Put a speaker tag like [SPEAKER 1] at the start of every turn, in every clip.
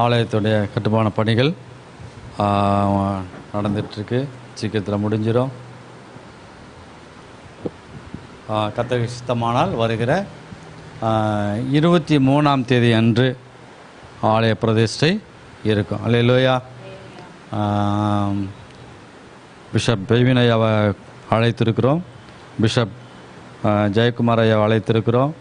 [SPEAKER 1] ஆலயத்துடைய கட்டுமான பணிகள் நடந்துகிட்ருக்கு. சீக்கிரத்தில் முடிஞ்சிடும். கர்த்தருக்கு சித்தமானால் வருகிற 23ஆம் தேதி அன்று ஆலய பிரதிஷ்டை இருக்கும். அல்லேலூயா. பிஷப் பெவின் ஐயாவை அழைத்திருக்கிறோம். பிஷப் ஜெயக்குமார் ஐயாவை அழைத்திருக்கிறோம்.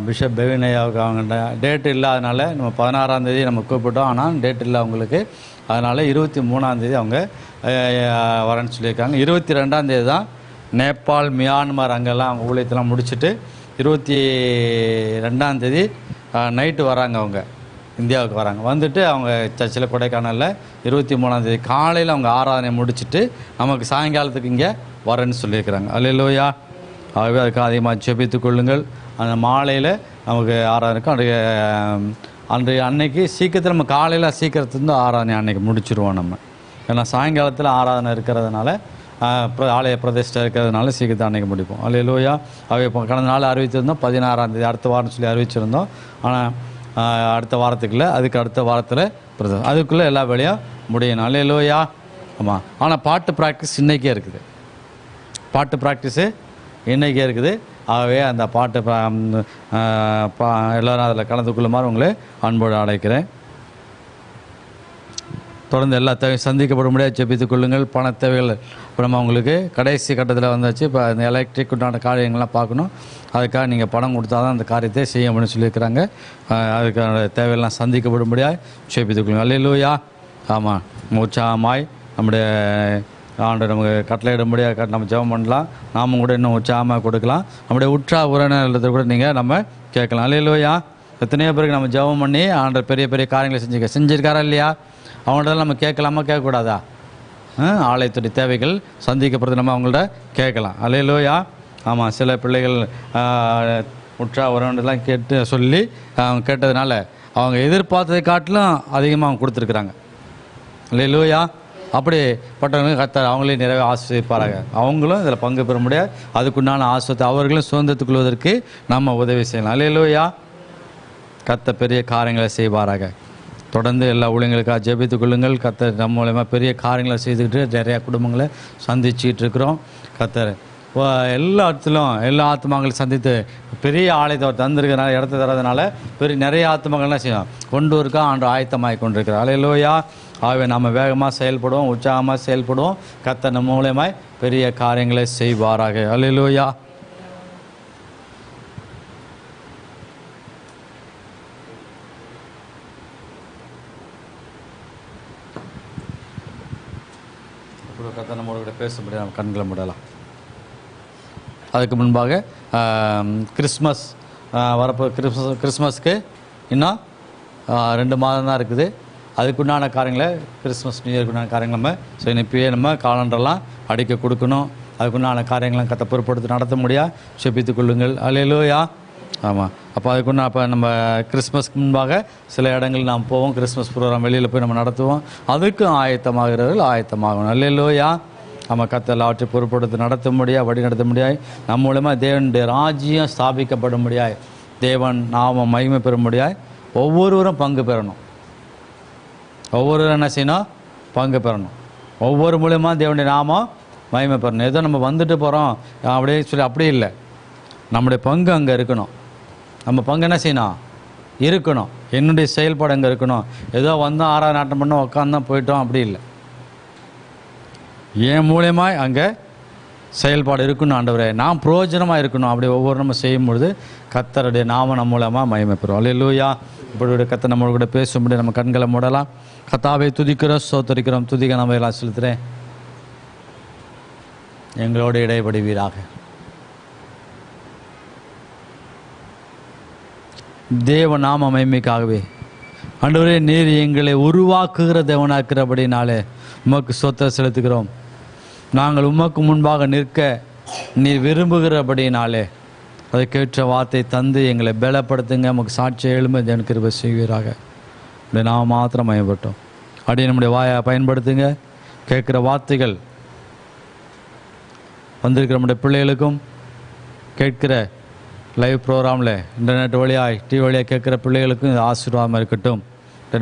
[SPEAKER 1] பிஷப் பெவின் ஐயாவுக்கு அவங்க டேட் இல்லாதனால நம்ம 16ஆம் தேதி நம்ம கூப்பிட்டோம். ஆனால் டேட் இல்லை அவங்களுக்கு. அதனால் 23ஆம் தேதி அவங்க வரேன்னு சொல்லியிருக்காங்க. 22ஆம் தேதி தான் நேபாள், மியான்மர் அங்கெல்லாம் அவங்க ஊழியத்தெல்லாம் முடிச்சுட்டு 22ஆம் தேதி நைட்டு வராங்க. அவங்க இந்தியாவுக்கு வராங்க. வந்துட்டு அவங்க சர்ச்சில் கொடைக்கானலில் 23ஆம் தேதி காலையில் அவங்க ஆராதனை முடிச்சுட்டு நமக்கு சாயங்காலத்துக்கு இங்கே வரேன்னு சொல்லியிருக்கிறாங்க. அல்லேலூயா. ஆகவே அதுக்கு அதிகமாக ஜெபித்து கொள்ளுங்கள். அந்த மாலையில் நமக்கு ஆராதனை இருக்கும். அன்னைக்கு சீக்கிரத்தில் நம்ம காலையில் சீக்கிரத்துலேருந்து ஆராதனை அன்னைக்கு முடிச்சிடுவோம் நம்ம. ஏன்னா சாயங்காலத்தில் ஆராதனை இருக்கிறதுனால ஆலய பிரதிஷ்டை இருக்கிறதுனால சீக்கிரத்தை அன்னைக்கு முடிப்போம். அல்லேலூயா. அவை கடந்த நாள் அறிவிச்சிருந்தோம் 16ஆம் தேதி அடுத்த வாரம் சொல்லி அறிவிச்சிருந்தோம். ஆனால் அடுத்த வாரத்துக்குள்ளே அதுக்கு அடுத்த வாரத்தில் அதுக்குள்ளே எல்லா வேலையும் முடியணும். அல்லேலூயா. ஆமாம். ஆனால் பாட்டு ப்ராக்டிஸ் இன்றைக்கே இருக்குது. பாட்டு ப்ராக்டிஸு இன்றைக்கே இருக்குது. ஆகவே அந்த பாட்டு எல்லோரும் அதில் கலந்து கொள்ளுமாறு உங்களை அன்போடு அழைக்கிறேன். தொடர்ந்து எல்லா தேவையும் சந்திக்கப்பட முடியாது ஜெபித்துக் கொள்ளுங்கள். பண தேவைகள் இப்போ நம்ம உங்களுக்கு கடைசி கட்டத்தில் வந்தாச்சு. இப்போ அந்த எலக்ட்ரிக் உண்டான காரியங்கள்லாம் பார்க்கணும். அதுக்காக நீங்கள் பணம் கொடுத்தா தான் அந்த காரியத்தை செய்ய முடியும்னு சொல்லியிருக்கிறாங்க. அதுக்கான தேவையெல்லாம் சந்திக்கப்பட முடியாது ஜெபித்துக் கொள்ளுங்கள். அல்லேலூயா. ஆமாம். உற்சாகமாய் நம்முடைய ஆண்டு நமக்கு கட்டளையிட முடியாது. நம்ம ஜெபம் பண்ணலாம். நாமும் கூட இன்னும் உற்சாகமாக கொடுக்கலாம். நம்முடைய உற்சாக உறவினர்களை கூட நீங்கள் நம்ம கேட்கலாம். அல்லேலூயா. எத்தனையோ பேருக்கு நம்ம ஜெபம் பண்ணி ஆண்டு பெரிய பெரிய காரியங்களை செஞ்சுருக்காரா இல்லையா? அவங்கள்ட்ட நம்ம கேட்கலாமா கேட்கக்கூடாதா? ஆலயத்துடைய தேவைகள் சந்திக்கப்படுறது நம்ம அவங்கள்ட்ட கேட்கலாம். அல்லேலூயா. ஆமாம். சில பிள்ளைகள் உற்சாக உறவினர்லாம் கேட்டு சொல்லி அவங்க கேட்டதுனால அவங்க எதிர்பார்த்ததை காட்டிலும் அதிகமாக அவங்க கொடுத்துருக்குறாங்க. அல்லேலூயா. அப்படிப்பட்டவங்களுக்கு கர்த்தர் அவங்களே நிறைய ஆசீர்வதிப்பாராக. அவங்களும் இதில் பங்கு பெற முடியாது. அதுக்குண்டான ஆசீர்வாதத்தை அவர்களும் சுதந்திரத்துக் கொள்வதற்கு நம்ம உதவி செய்யலாம். அல்லேலூயா. கர்த்தர் பெரிய காரியங்களை செய்வாராக. தொடர்ந்து எல்லா ஊழியங்களுக்காக ஜெபித்துக் கொள்ளுங்கள். கர்த்தர் நம்ம மூலமாக பெரிய காரியங்களை செய்துக்கிட்டு நிறையா குடும்பங்களை சந்திச்சுட்டு இருக்கிறோம். கர்த்தர் எல்லா இடத்துலையும் எல்லா ஆத்மாக்களையும் சந்தித்து பெரிய ஆலயத்தை தந்திருக்கிறனால இடத்த தரதுனால நிறைய ஆத்மாக்கள்லாம் செய்யும் கொண்டு இருக்கா ஆண்டு ஆயத்தமாகி கொண்டிருக்கிறார். அல்லேலூயா. ஆகவே நம்ம வேகமாக செயல்படுவோம், உற்சாகமாக செயல்படுவோம். கர்த்தர் நம்ம மூலமாய் பெரிய காரியங்களை செய்வாராக. அல்லேலூயா. கர்த்தர் நம்மளோட கூட பேச முடியாது. நம்ம கண்களை மூடலாம். அதுக்கு முன்பாக கிறிஸ்மஸ் கிறிஸ்மஸ்க்கு இன்னும் 2 மாதம் தான் இருக்குது. அதுக்குண்டான காரியங்களை கிறிஸ்மஸ் நியூ இயருக்குண்டான காரியங்கள் நம்ம செய்யணும். இப்போயே நம்ம காலண்டரெல்லாம் அடிக்க கொடுக்கணும். அதுக்குண்டான காரியங்கள்லாம் கத்த பொறுப்படுத்தி நடத்த முடியாது செபித்துக் கொள்ளுங்கள். அல்லேலூயா. ஆமாம். அப்போ நம்ம கிறிஸ்மஸ்க்கு முன்பாக சில இடங்கள் நாம் போவோம். கிறிஸ்மஸ் ப்ரோக்ராம் வெளியில் போய் நம்ம நடத்துவோம். அதுக்கும் ஆயத்தமாகிறவர்கள் ஆயத்தமாகணும். அல்லேலூயா. நம்ம கர்த்தர் எல்லாவற்றை பொறுப்படுத்தி நடத்த முடியாது, வழி நடத்த முடியாது. நம்ம மூலமாக தேவனுடைய ராஜ்யம் ஸ்தாபிக்கப்பட முடியாது. தேவன் நாம மகிமை பெற முடியாது. ஒவ்வொருவரும் பங்கு பெறணும். ஒவ்வொருவரும் என்ன செய்யணும்? பங்கு பெறணும். ஒவ்வொரு மூலமாக தேவனுடைய நாமம் மகிமை பெறணும். ஏதோ நம்ம வந்துட்டு போகிறோம் அப்படியே சொல்லி அப்படி இல்லை. நம்முடைய பங்கு அங்கே இருக்கணும். நம்ம பங்கு என்ன செய்யணும்? இருக்கணும். என்னுடைய செயல்பாடு அங்கே இருக்கணும். ஏதோ வந்தோம் ஆராதனை நாட்டம் பண்ணோம் உட்காந்தோம் போயிட்டோம் அப்படி இல்லை. என் மூலியமாக அங்கே செயல்பாடு இருக்கணும். ஆண்டவரே நான் பிரயோஜனமாக இருக்கணும். அப்படி ஒவ்வொரு நம்ம செய்யும்பொழுது கர்த்தருடைய நாம நம்ம மூலமாக மகிமை பெறும். அல்லேலூயா. இப்படி கர்த்தர் நம்மளோட கூட பேசும்படி நம்ம கண்களை மூடலாம். கர்த்தாவை துதிக்கிறோம், ஸ்தோத்திரிக்கிறோம். துதிக்க நம்ம எல்லாம் செலுத்துகிறேன். எங்களோடு இடைபடுவீராக. தேவ நாம மகிமைக்காகவே ஆண்டவரே நீர் எங்களை உருவாக்குகிற தேவனாக்கிறபடினாலே உமக்கு ஸ்தோத்திரம் செலுத்துகிறோம். நாங்கள் உமக்கு முன்பாக நிற்க நீர் விரும்புகிறபடினாலே அதுக்கேற்ற வார்த்தை தந்து எங்களை பலப்படுத்துங்க. நமக்கு சாட்சியை எழும்ப தேவன் கிருபை செய்வீராக. இப்படி நாம் மாத்திரம் மயப்பட்டோம். அப்படியே நம்முடைய வாயை பயன்படுத்துங்க. கேட்குற வார்த்தைகள் வந்திருக்கிற நம்முடைய பிள்ளைகளுக்கும் கேட்கிற லைவ் ப்ரோக்ராமில் இன்டர்நெட் வழியாக டிவி வழியாக கேட்குற பிள்ளைகளுக்கும் இது ஆசீர்வாதமாக இருக்கட்டும்.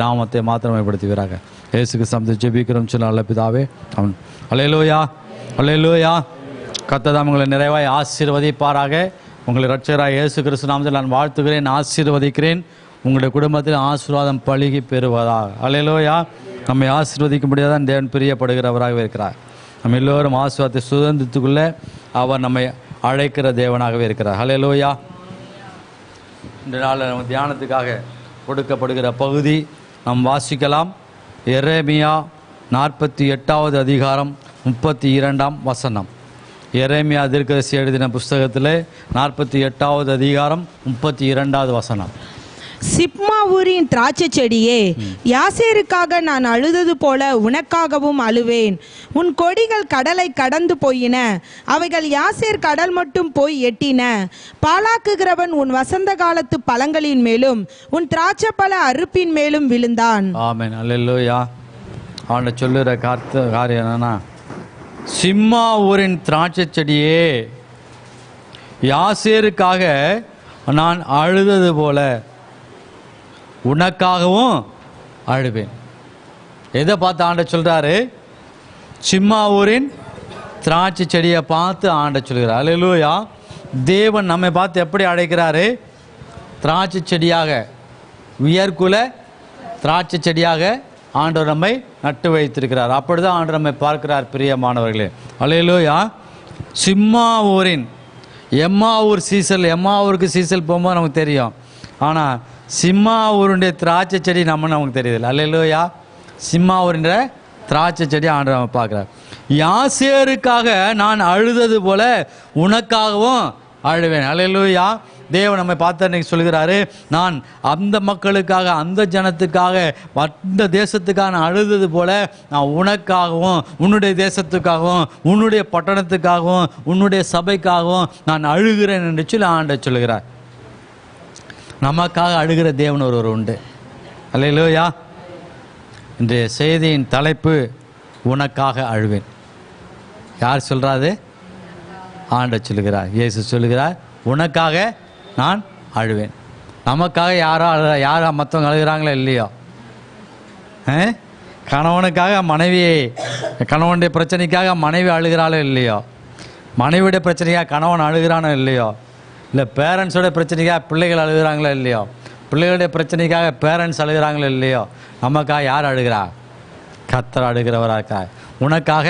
[SPEAKER 1] நாமத்தை மாத்திரமைப்படுத்துவீராக. இயேசுக்கு சமத்தை ஜெபிக்கிறோம் சொல்ல நல்ல பிதாவே. அவன் அல்லேலூயா அல்லேலூயா. கர்த்தர் உங்களை நிறைவாய் ஆசீர்வதிப்பாராக. உங்களை இரட்சகராக இயேசு கிறிஸ்து நாமத்தில் நான் வாழ்த்துகிறேன், ஆசீர்வதிக்கிறேன். உங்களுடைய குடும்பத்தில் ஆசீர்வாதம் பழுகி பெறுவதாக. அல்லேலூயா. நம்மை ஆசீர்வதிக்க முடியாதான் தேவன் பிரியப்படுகிறவராகவே இருக்கிறார். நம்ம எல்லோரும் ஆசீர்வாதத்தை சுதந்திரத்துக்குள்ள அவர் நம்மை அழைக்கிற தேவனாகவே இருக்கிறார். அல்லேலூயா. இந்த நாளில் நம்ம தியானத்துக்காக கொடுக்கப்படுகிற பகுதி நாம் வாசிக்கலாம். எரேமியா 48வது அதிகாரம் 32ஆம் வசனம். எரேமியா தீர்க்கதரிசி எழுதின புஸ்தகத்தில் 48வது அதிகாரம் 32வது வசனம்.
[SPEAKER 2] சிப்மா ஊரின் திராட்சை செடியே, யாசேருக்காக நான் அழுதது போல உனக்காகவும் அழுவேன். உன் கொடிகள் கடலை கடந்து போயின, அவைகள் யாசேர் கடல் மட்டும் போய் எட்டின. பாழாக்குகிறவன் உன் வசந்த காலத்து பழங்களின் மேலும் உன் திராட்சை பழ அறுப்பின் மேலும் விழுந்தான்.
[SPEAKER 1] ஆமென். அல்லேலூயா. அவனை சொல்லுற காரியம் என்னன்னா, சிம்மா ஊரின் திராட்சை செடியே, யாசேருக்காக நான் அழுதது போல உனக்காகவும் அழுவேன். எதை பார்த்து ஆண்ட சொல்றாரு? சிம்மா ஊரின் திராட்சை செடியை பார்த்து ஆண்ட சொல்கிறார். அல்லேலூயா. தேவன் நம்மை பார்த்து எப்படி அழைக்கிறாரு? திராட்சை செடியாக, உயர்குல திராட்சை செடியாக ஆண்டவர் நம்மை நட்டு வைத்திருக்கிறார். அப்படிதான் ஆண்டவர் நம்மை பார்க்கிறார். பிரியமானவர்களே, அல்லேலூயா. சிம்மா ஊரின் எம்மாவூர் சீசல், எம்மாவூருக்கு சீசல் போகும்போது நமக்கு தெரியும். ஆனால் சிம்மாவூருடைய திராட்சை செடி நமக்கு தெரியுது. அல்லேலூயா. சிம்மாவூருன்ற திராட்சை செடி ஆண்டவர் நம்ம பார்க்குறார். யாசேருக்காக நான் அழுதது போல உனக்காகவும் அழுவேன். அல்லேலூயா. தேவன் நம்மை பார்த்து அன்றைக்கி சொல்கிறாரு, நான் அந்த மக்களுக்காக, அந்த ஜனத்துக்காக, அந்த தேசத்துக்காக நான் அழுதது போல நான் உனக்காகவும், உன்னுடைய தேசத்துக்காகவும், உன்னுடைய பட்டணத்துக்காகவும், உன்னுடைய சபைக்காகவும் நான் அழுகிறேன் என்று சொல்லி ஆண்டவர் சொல்கிறார். நமக்காக அழுகிற தேவன் ஒருவர் உண்டு. அல்லேலூயா. இன்றைய செய்தியின் தலைப்பு உனக்காக அழுவேன். யார் சொல்கிறாரு? ஆண்டவர் சொல்கிறார். இயேசு சொல்கிறார், உனக்காக நான் அழுவேன். நமக்காக யாரோ மற்றவங்க அழுகிறாங்களோ இல்லையோ? கணவனுக்காக மனைவி, கணவனுடைய பிரச்சனைக்காக மனைவி அழுகிறாளோ இல்லையோ? மனைவியுடைய பிரச்சனைக்காக கணவன் அழுகிறானோ இல்லையோ? இல்லை பேரண்ட்ஸோட பிரச்சனைக்காக பிள்ளைகள் அழுகிறாங்களோ இல்லையோ? பிள்ளைகளுடைய பிரச்சனைக்காக பேரண்ட்ஸ் அழுகிறாங்களோ இல்லையோ? நமக்காக யார் அழுகிறா? கர்த்தர் அழுகிறவராக்கா. உனக்காக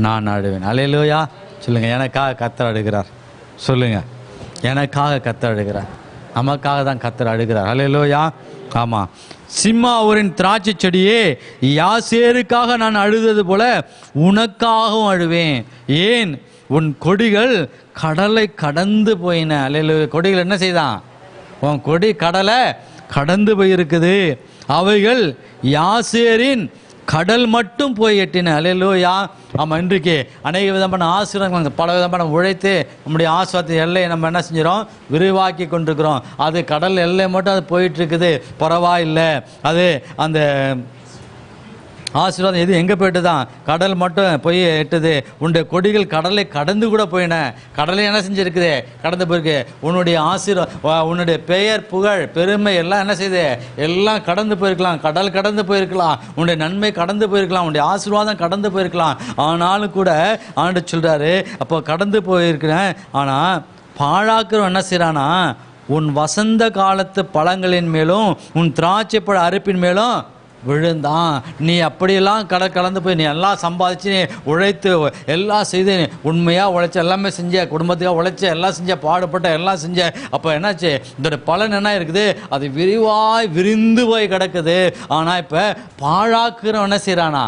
[SPEAKER 1] நான் அழுவேன். அல்லேலூயா. சொல்லுங்கள், எனக்காக கர்த்தர் அழுகிறார். சொல்லுங்கள், எனக்காக கர்த்தர் அழுகிறார். நமக்காக தான் கர்த்தர் அழுகிறார். அல்லேலூயா. ஆமாம். சிம்மாவூரின் திராட்சை செடியே, யாசேருக்காக நான் அழுதது போல உனக்காகவும் அழுவேன். ஏன்? உன் கொடிகள் கடலை கடந்து போயின. அல்லேலூயா. கொடிகள் என்ன செய்தான்? உன் கொடி கடலை கடந்து போயிருக்குது. அவைகள் யாசேரின் கடல் மட்டும் போய் எட்டின. அல்லேலூயா. ஆமாம். இன்றைக்கு அநேக விதமான ஆசீர்வாதங்கள், பல விதமான உழைத்து நம்முடைய ஆசீர்வாதத்தை எல்லையை நம்ம என்ன செஞ்சிடறோம்? விரிவாக்கி கொண்டிருக்கிறோம். அது கடல் எல்லை மட்டும் அது போயிட்டுருக்குது, பரவாயில்லை. அது அந்த ஆசீர்வாதம் எது எங்கே போயிட்டு தான்? கடல் மட்டும் போய் எட்டுது. உன்னுடைய கொடிகள் கடலை கடந்து கூட போயின. கடலை என்ன செஞ்சுருக்குது? கடந்து போயிருக்கு. உன்னுடைய உன்னுடைய பெயர், புகழ், பெருமை எல்லாம் என்ன செய்யுது? எல்லாம் கடந்து போயிருக்கலாம். கடல் கடந்து போயிருக்கலாம். உன்னுடைய நன்மை கடந்து போயிருக்கலாம். உன்னுடைய ஆசீர்வாதம் கடந்து போயிருக்கலாம். ஆனாலும் கூட ஆண்டவர் சொல்கிறாரு, அப்போ கடந்து போயிருக்கிறேன். ஆனால் பாழாக்குறவன் என்ன செய்கிறானா? உன் வசந்த காலத்து பழங்களின் மேலும் உன் திராட்சை பழ அறுப்பின் மேலும் விழுந்தான். நீ அப்படியெல்லாம் கலந்து போய் நீ எல்லாம் சம்பாதிச்சு, நீ உழைத்து எல்லாம் செய்து, உண்மையாக உழைச்ச, எல்லாமே செஞ்ச, குடும்பத்துக்காக உழைச்ச, எல்லாம் செஞ்ச, பாடுபட்ட, எல்லாம் செஞ்ச. அப்போ என்னாச்சு? இதோட பலன் என்ன இருக்குது? அது விரிந்து போய் கிடக்குது. ஆனால் இப்போ பாழாக்குறவன் என்ன செய்கிறானா?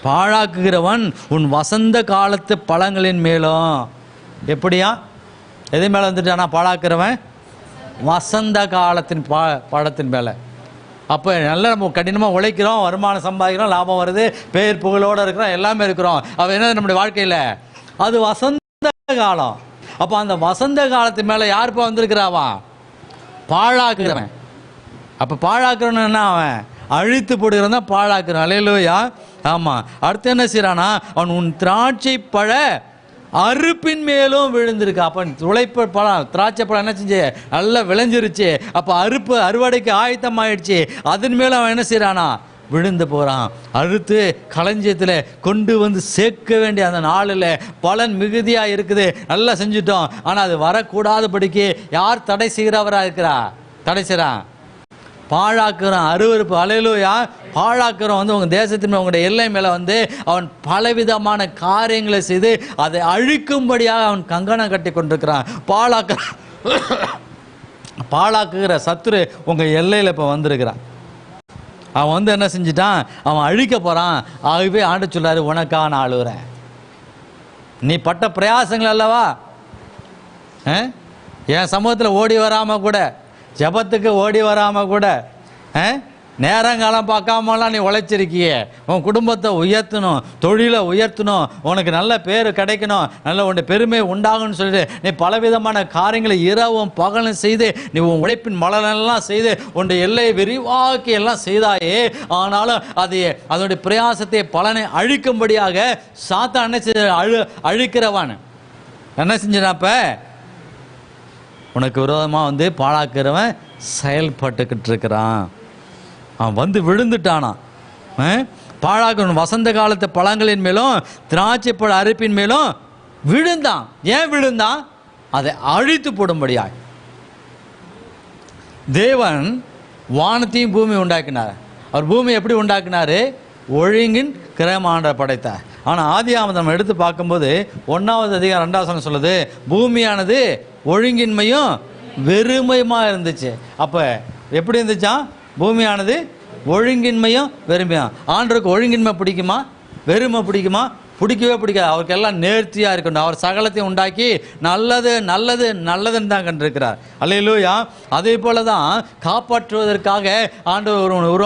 [SPEAKER 1] பாழாக்குகிறவன் உன் வசந்த காலத்து பழங்களின் மேலும். எப்படியா? எது மேலே வந்துட்டானா? பாழாக்குறவன் வசந்த காலத்தின் பழத்தின் மேலே. அப்போ நல்லா நம்ம கடினமாக உழைக்கிறோம், வருமானம் சம்பாதிக்கிறோம், லாபம் வருது, பேர் புகழோடு இருக்கிறோம், எல்லாமே இருக்கிறோம். அப்போ என்ன நம்முடைய வாழ்க்கையில்? அது வசந்த காலம். அப்போ அந்த வசந்த காலத்து மேலே யாருப்பா வந்திருக்கிறாவா? பாழாக்குறவன். அப்போ பாழாக்குறவன் என்ன? அவன் அழித்து போடுகிறவன் தான் பாழாக்குறான். அல்லேலூயா. ஆமாம். அடுத்து என்ன செய்கிறானா? அவன் உன் திராட்சை பழ அறுப்பின் மேலும் விழுந்திருக்கு. அப்போ உழைப்பு பழம், திராட்சை பழம் என்ன செஞ்சு நல்லா விளைஞ்சிருச்சு. அப்போ அறுவடைக்கு ஆயத்தம் ஆயிடுச்சு. அதன் மேலும் அவன் என்ன செய்யறானா, விழுந்து போகிறான். அறுத்து களஞ்சியத்தில் கொண்டு வந்து சேர்க்க வேண்டிய அந்த நாளில் பலன் மிகுதியாக இருக்குது, நல்லா செஞ்சுட்டோம். ஆனால் அது வரக்கூடாதபடிக்கு யார் தடை செய்கிறவராக இருக்கிறா? தடை செய்கிறான், பாழாக்குறான். அருவருப்பு, அல்லேலூயா. பாழாக்குறோம் வந்து உங்கள் தேசத்தின் மேலே, உங்களுடைய எல்லை மேலே வந்து அவன் பலவிதமான காரியங்களை செய்து அதை அழிக்கும்படியாக அவன் கங்கணம் கட்டி கொண்டிருக்கிறான். பாழாக்குகிற சத்துரு உங்கள் எல்லையில் இப்போ வந்திருக்கிறான். அவன் வந்து என்ன செஞ்சிட்டான், அவன் அழிக்க போகிறான். ஆகவே ஆண்டு சொல்லாரு, உனக்கா நான் அழுகிறேன். நீ பட்ட பிரயாசங்கள் அல்லவா, என் சமூகத்தில் ஓடி வராமல் கூட, ஜபத்துக்கு ஓடி வராமல் கூட, நேரங்காலம் பார்க்காமலாம் நீ உழைச்சிருக்கியே. உன் குடும்பத்தை உயர்த்தணும், தொழிலை உயர்த்தணும், உனக்கு நல்ல பேர் கிடைக்கணும், நல்ல உன்னுடைய பெருமை உண்டாகும்னு சொல்லிட்டு நீ பலவிதமான காரியங்களை இரவும் பகலும் செய்து நீ உன் உழைப்பின் மலனெல்லாம் செய்து உன்னுடைய எல்லையை விரிவாக்கி எல்லாம் செய்தாயே. ஆனாலும் அதனுடைய பிரயாசத்தை பலனை அழிக்கும்படியாக சாத்தான் என்ன செஞ்ச, அழிக்கிறவன் என்ன செஞ்சாப்ப உனக்கு விரோதமாக வந்து பாழாக்கிறவன் செயல்பட்டுக்கிட்டு இருக்கிறான். அவன் வந்து விழுந்துட்டானா. பாழாக்கணும் வசந்த காலத்து பழங்களின் மேலும் திராட்சை பழ அறுப்பின் மேலும் விழுந்தான். ஏன் விழுந்தான்? அதை அழித்து போடும்படியாய். தேவன் வானத்தையும் பூமி உண்டாக்கினார். அவர் பூமி எப்படி உண்டாக்கினார்? ஒழுங்கின் கிரகமான படைத்தார். ஆனால் ஆதியாகமம் எடுத்து பார்க்கும்போது 1வது அதிகாரம் 2வது வசனம் சொல்லுது, பூமியானது ஒழுங்கின்மையும் வெறுமையுமா இருந்துச்சு. அப்போ எப்படி இருந்துச்சா? பூமியானது ஒழுங்கின்மையும் வெறுமையும். ஆண்டவருக்கு ஒழுங்கின்மை பிடிக்குமா, வெறுமை பிடிக்குமா? பிடிக்கவே பிடிக்காது. அவருக்கு எல்லாம் நேர்த்தியாக இருக்கணும். அவர் சகலத்தையும் உண்டாக்கி நல்லது நல்லது நல்லதுன்னு தான் கண்டிருக்கிறார். அல்லேலூயா. அதே போல தான் காப்பாற்றுவதற்காக ஆண்டவர் ஒரு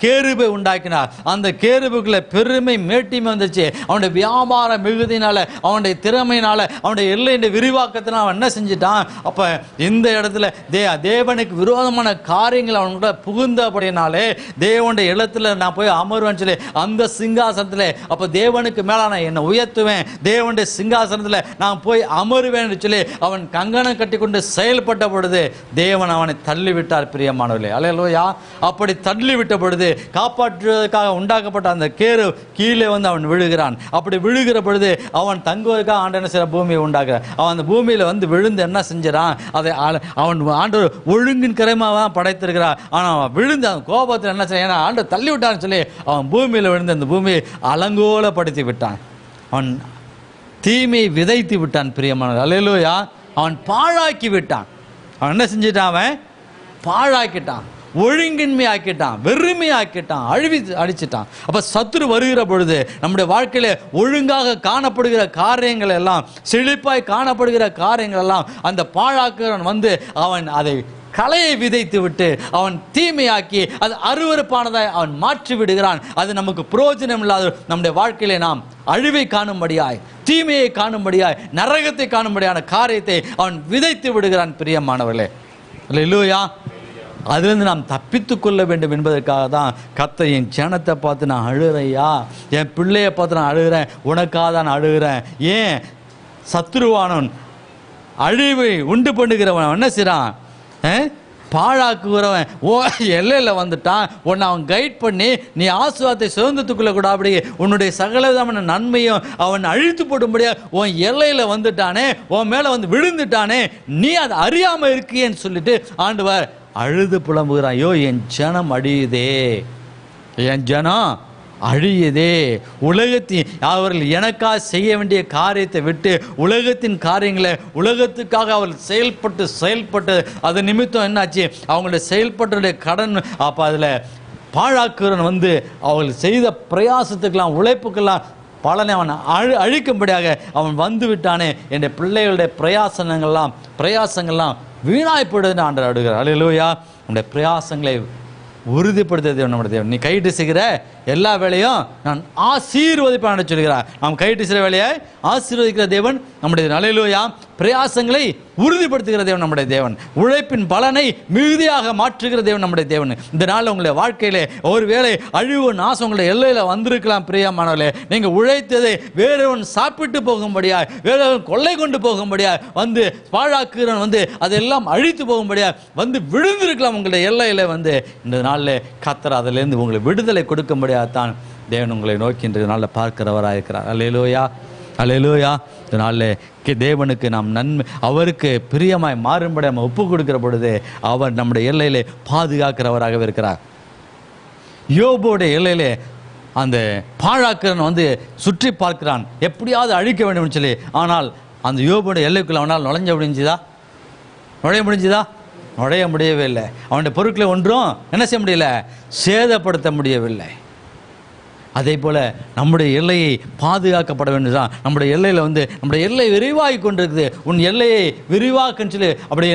[SPEAKER 1] கேருபை உண்டாக்கினார். அந்த கேருபுக்குள்ள பெருமை மேட்டிமை வந்துச்சு. அவனுடைய வியாபார மிகுதினால, அவனுடைய திறமையினால, அவனுடைய எல்லையின் விரிவாக்கத்தினால் அவன் என்ன செஞ்சிட்டான்? அப்போ இந்த இடத்துல தேவனுக்கு விரோதமான காரியங்கள் அவனுக்குள்ள புகுந்தபடினாலே தேவனுடைய இடத்துல நான் போய் அமர்வேன்னு சொல்லி அந்த சிங்காசனத்தில், அப்போ தேவனுக்கு மேல நான் என்னை உயர்த்துவேன், தேவனுடைய சிங்காசனத்தில் நான் போய் அமருவேன் சொல்லி அவன் கங்கணம் கட்டி கொண்டு செயல்பட்ட பொழுது தேவன் அவனை தள்ளிவிட்டார். பிரியமானவர்களே, அல்லேலூயா. அப்படி தள்ளிவிட்ட பொழுது காப்பாற்றுவதற்காக உண்டாக்கப்பட்ட அந்த கேரு கீழே வந்து அவன் விழுகிறான். அப்படி விழுகிற பொழுது அவன் தங்குவதற்காக ஆண்டவன் சில பூமியை உண்டாக்குறான். அவன் அந்த பூமியில் வந்து விழுந்து என்ன செஞ்சான்? அதை அவன் ஆண்டவர் ஒழுங்கின் கிரகமாக தான் படைத்திருக்கிறான். ஆனால் அவன் விழுந்து அவன் கோபத்தில் என்ன செய்ய, ஆண்டவர் தள்ளி விட்டான்னு சொல்லி அவன் பூமியில் விழுந்து அந்த பூமியை அலங்கோலப்படுத்தி விட்டான். அவன் தீமையை விதைத்து விட்டான். பிரியமானவர், அல்லேலூயா. அவன் பாழாக்கி விட்டான். அவன் என்ன செஞ்சிட்டான்? அவன் பாழாக்கிட்டான், ஒழுங்கின்மை ஆக்கிட்டான், வெறுமை ஆக்கிட்டான், அழிச்சிட்டான். அப்போ சத்துரு வருகிற பொழுது நம்முடைய வாழ்க்கையில் ஒழுங்காக காணப்படுகிற காரியங்கள் எல்லாம், செழிப்பாய் காணப்படுகிற காரியங்கள் எல்லாம் அந்த பாழாக்குறவன் வந்து அவன் அதை கலையை விதைத்து விட்டு அவன் தீமையாக்கி அது அருவருப்பானதாய் அவன் மாற்றி விடுகிறான். அது நமக்கு பிரயோஜனம் இல்லாத நம்முடைய வாழ்க்கையிலே நாம் அழிவை காணும்படியாய், தீமையை காணும்படியாய், நரகத்தை காணும்படியான காரியத்தை அவன் விதைத்து விடுகிறான். பிரியமானவர்களே, அல்லேலூயா. அதிலிருந்து நாம் தப்பித்து கொள்ள வேண்டும் என்பதற்காக தான் கர்த்தர் என் ஜனத்தை பார்த்து நான் அழுகிறேயா, என் பிள்ளையை பார்த்து நான் அழுகிறேன், உனக்காக தான் நான் அழுகிறேன். ஏன்? சத்துருவானவன், அழிவை உண்டு பண்ணுகிறவன் என்ன செய்றான்? பாழாக்குகிறவன் எல்லையில் வந்துட்டான். உன்னை அவன் கைட் பண்ணி நீ ஆசீர்வாதத்தை சுதந்திரத்துக்குள்ள கூட அப்படி உன்னுடைய சகலவிதமான நன்மையும் அவன் அழித்து போடும்படியா உன் எல்லையில் வந்துட்டானே, உன் மேலே வந்து விழுந்துட்டானே, நீ அதை அறியாமல் இருக்கியேன்னு சொல்லிட்டு ஆண்டவர் அழுது புலம்புகிறான். ஐயோ, என் ஜனம் அழியுதே, என் ஜனம் அழியுதே. உலகத்தின் அவர்கள் எனக்காக செய்ய வேண்டிய காரியத்தை விட்டு உலகத்தின் காரியங்களை உலகத்துக்காக அவர்கள் செயல்பட்டு அது நிமித்தம் என்னாச்சு? அவங்களுடைய செயல்பட்டுடைய கடன். அப்போ அதில் பாழாக்குறன் வந்து அவர்கள் செய்த பிரயாசத்துக்கெல்லாம், உழைப்புக்கெல்லாம் பலனை அவன் அழிக்கும்படியாக அவன் வந்து விட்டானே. என் பிள்ளைகளுடைய பிரயாசங்கள்லாம் வீணாய்ப்படுதுன்னு ஆண்டவர் அடுகிறார். அல்லேலூயா. நம்முடைய பிரயாசங்களை உறுதிப்படுத்த தேவன் நம்முடைய தேவன். நீ கைட்டு செய்கிற எல்லா வேலையும் நான் ஆசீர்வதிப்பான்னு சொல்கிறார். நாம் கைட்டு செய்கிற வேலையை ஆசீர்வதிக்கிற தேவன் நம்முடைய. அல்லேலூயா. பிரயாசங்களை உறுதிப்படுத்துகிற தேவன் நம்முடைய தேவன். உழைப்பின் பலனை மிகுதியாக மாற்றுகிற தேவன் நம்முடைய தேவன். இந்த நாள் உங்களுடைய வாழ்க்கையிலே ஒருவேளை அழிவு நாசம் உங்களுடைய எல்லையில் வந்திருக்கலாம். பிரியமானவர்களே, நீங்கள் உழைத்ததை வேறவன் சாப்பிட்டு போகும்படியா, வேறவன் கொள்ளை கொண்டு போகும்படியா வந்து பாழாக்குகிறவன் வந்து அதெல்லாம் அழித்து போகும்படியா வந்து விழுந்திருக்கலாம் உங்களுடைய எல்லையில் வந்து. இந்த நாளில் கர்த்தர் அதிலிருந்து உங்களுக்கு விடுதலை கொடுக்கும்படியாகத்தான் தேவன் உங்களை நோக்கி இன்றைய நாளில் பார்க்கிறவராக இருக்கிறார். அல்லேலூயா, அல்லேலூயா. இந்த நாளில் தேவனுக்கு நாம் நன்மை, அவருக்கு பிரியமாய் மாறும்படி நம்ம ஒப்பு கொடுக்கிற பொழுது அவர் நம்முடைய எல்லையிலே பாதுகாக்கிறவராகவே இருக்கிறார். யோபுடைய எல்லையிலே அந்த பாழாக்கிறவன் வந்து சுற்றி பார்க்கிறான், எப்படியாவது அழிக்க வேண்டும் சொல்லி. ஆனால் அந்த யோபுடைய எல்லைக்குள்ள அவனால் நுழைய முடிஞ்சுதா? நுழைய முடியவே இல்லை. அவனுடைய பொருட்களை ஒன்றும் என்ன செய்ய முடியல, சேதப்படுத்த முடியவில்லை. அதே போல் நம்முடைய எல்லையை பாதுகாக்கப்பட வேண்டும் தான். நம்முடைய எல்லையில் வந்து நம்முடைய எல்லை விரிவாகி கொண்டிருக்குது. உன் எல்லையை விரிவாக்குன்னு சொல்லி அப்படி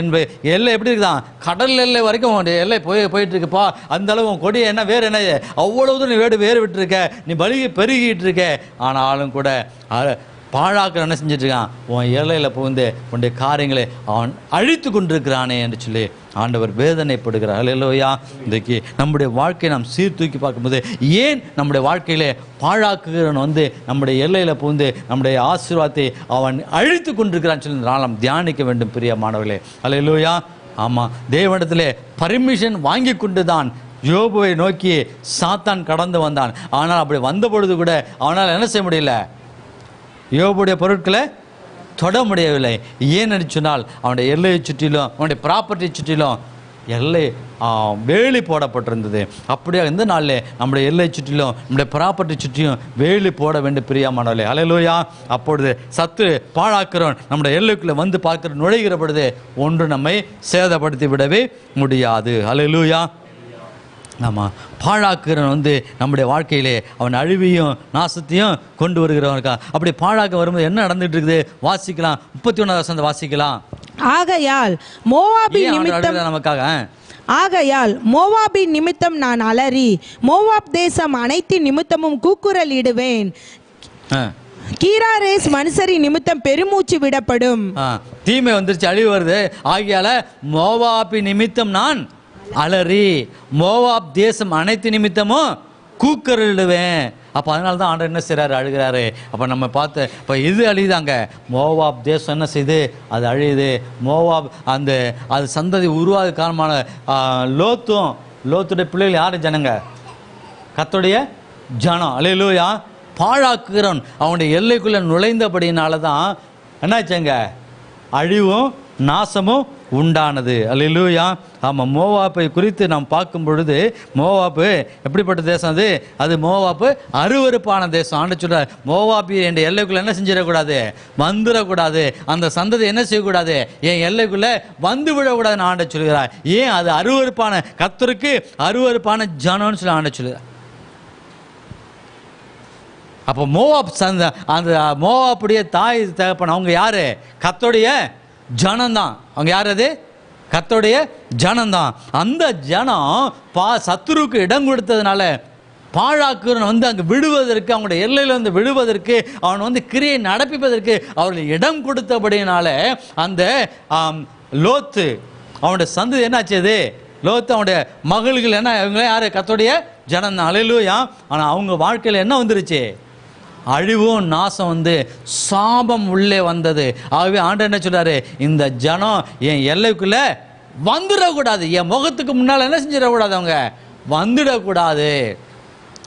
[SPEAKER 1] எல்லை எப்படி இருக்குதான், கடல் எல்லை வரைக்கும் உன்னுடைய எல்லை போயிட்டு இருக்குப்பா. அந்த அளவு உன் கொடியை என்ன வேறு என்ன அவ்வளவு நீ வேறு விட்டுருக்க, நீ பெருகிட்டு இருக்க. ஆனாலும் கூட பாழாக்க என்ன செஞ்சிட்ருக்கான், உன் எல்லையில் புகுந்து உன்னுடைய காரியங்களை அவன் அழித்து கொண்டிருக்கிறானே என்று சொல்லி ஆண்டவர் வேதனைப்படுகிறார். அல்லேலூயா. இன்றைக்கு நம்முடைய வாழ்க்கையை நாம் சீர்தூக்கி பார்க்கும்போது ஏன் நம்முடைய வாழ்க்கையிலே பாழாக்குகிறவன் வந்து நம்முடைய எல்லையில் புகுந்து நம்முடைய ஆசீர்வாதத்தை அவன் அழித்து கொண்டிருக்கிறான்னு சொல்லி நாம் தியானிக்க வேண்டும் பிரியமானவர்களே. அல்லேலூயா. ஆமாம், தேவனிடத்திலே பர்மிஷன் வாங்கி கொண்டு தான் யோபுவை நோக்கி சாத்தான் கடந்து வந்தான். ஆனால் அப்படி வந்த பொழுது கூட அவனால் என்ன செய்ய முடியல, யோபுடைய பொருட்களை தொட முடியவில்லை. ஏன்னு சொன்னால் அவனுடைய எல்லையை சுற்றிலும் அவனுடைய ப்ராப்பர்ட்டியை சுற்றிலும் எல்லை வேலி போடப்பட்டிருந்தது. அப்படியே இந்த நாளில் நம்முடைய எல்லை சுற்றிலும் நம்முடைய ப்ராப்பர்ட்டி சுற்றியும் வேலி போட வேண்டும் பிரியமானவர்களே. அல்லேலூயா. அப்பொழுது சத்து பாழாக்கிறவன் நம்முடைய எல்லைக்குள்ளே வந்து பார்க்கிற நுழைகிற பொழுது ஒன்று நம்மை சேதப்படுத்தி விடவே முடியாது. அல்லேலூயா. ஆமாம், பாழாக்குறவன் வந்து நம்முடைய வாழ்க்கையிலே அவன் அழிவையும் நாசத்தையும் கொண்டு வருகிறவன் இருக்கா. அப்படி பாழாக்க வரும்போது என்ன நடந்துட்டு இருக்குது வாசிக்கலாம். 31 வாசிக்கலாம்.
[SPEAKER 2] ஆகையால் மோவாபின் நிமித்தம்
[SPEAKER 1] நமக்காக
[SPEAKER 2] ஆகையால் மோவாபின் நிமித்தம் நான் அலறி மோவாப் தேசம் அனைத்து நிமித்தமும் கூக்குரலிடுவேன். கீராரேஸ் மனுஷரி நிமித்தம் பெருமூச்சு விடப்படும்.
[SPEAKER 1] தீமை வந்துருச்சு, அழிவு வருது. ஆகையால மோவாபி நிமித்தம் நான் அலறி மோவாப் தேசம் அனைத்து நிமித்தமும் கூக்குரலிடுவேன். அப்போ அதனால தான் ஆண்டவர் என்ன செய்கிறாரு, அழுகிறாரு. அப்போ நம்ம பார்த்து இப்போ இது அழியுதாங்க, மோவாப் தேசம் என்ன செய்யுது, அது அழியுது. மோவாப் அந்த அது சந்ததி உருவாக காரணமான லோத்துடைய பிள்ளைகள் யார் ஜனங்க, கர்த்தருடைய ஜனம். அல்லேலூயா. பாழாக்குகிறவன் அவனுடைய எல்லைக்குள்ளே நுழைந்தபடினால தான் என்னாச்சுங்க, அழிவும் நாசமும் உண்டானது. அல்லேலூயா. ஆமாம், மோவாப்பை குறித்து நாம் பார்க்கும் பொழுது மோவாப்பு எப்படிப்பட்ட தேசம் அது, அது மோவாப்பு அருவருப்பான தேசம். ஆண்டு சொல்கிறார், மோவாப்பி என் எல்லைக்குள்ளே என்ன செஞ்சிடக்கூடாது, வந்துடக்கூடாது. அந்த சந்ததி என்ன செய்யக்கூடாது, என் எல்லைக்குள்ளே வந்து விடக்கூடாதுன்னு ஆண்டு சொல்கிறார். ஏன், அது அருவருப்பான, கர்த்தருக்கு அருவருப்பான ஜனம்னு சொல்லி ஆண்டு சொல்கிறார். அப்போ மோவாப் அந்த மோவாப்புடைய தாய் தகப்பன் அவங்க யாரு, கர்த்தருடைய ஜனம்தான். அவங்க யார், அது கர்த்தருடைய ஜனம்தான். அந்த ஜனம் சத்துருக்கு இடம் கொடுத்ததுனால பாழாக்குறவன் வந்து அங்கே விடுவதற்கு, அவங்களுடைய எல்லையில் வந்து விடுவதற்கு, அவன் வந்து கிரியை நடப்பிப்பதற்கு அவர்கள் இடம் கொடுத்தபடினால அந்த லோத்து அவனுடைய சந்ததி என்னாச்சு, லோத்து அவனுடைய மகள்கள் என்ன, இவங்களே யார், கர்த்தருடைய ஜனம் தான். அல்லேலூயா. ஆனால் அவங்க வாழ்க்கையில் என்ன வந்துருச்சு, அழிவும் நாசம் வந்து சாபம் உள்ளே வந்தது. ஆகவே ஆண்டவர் என்ன சொல்றாரு, இந்த ஜனம் என் எல்லைக்குள்ள வந்துடக்கூடாது, என் முகத்துக்கு முன்னால் என்ன செஞ்சிடக்கூடாது, அவங்க வந்துடக்கூடாது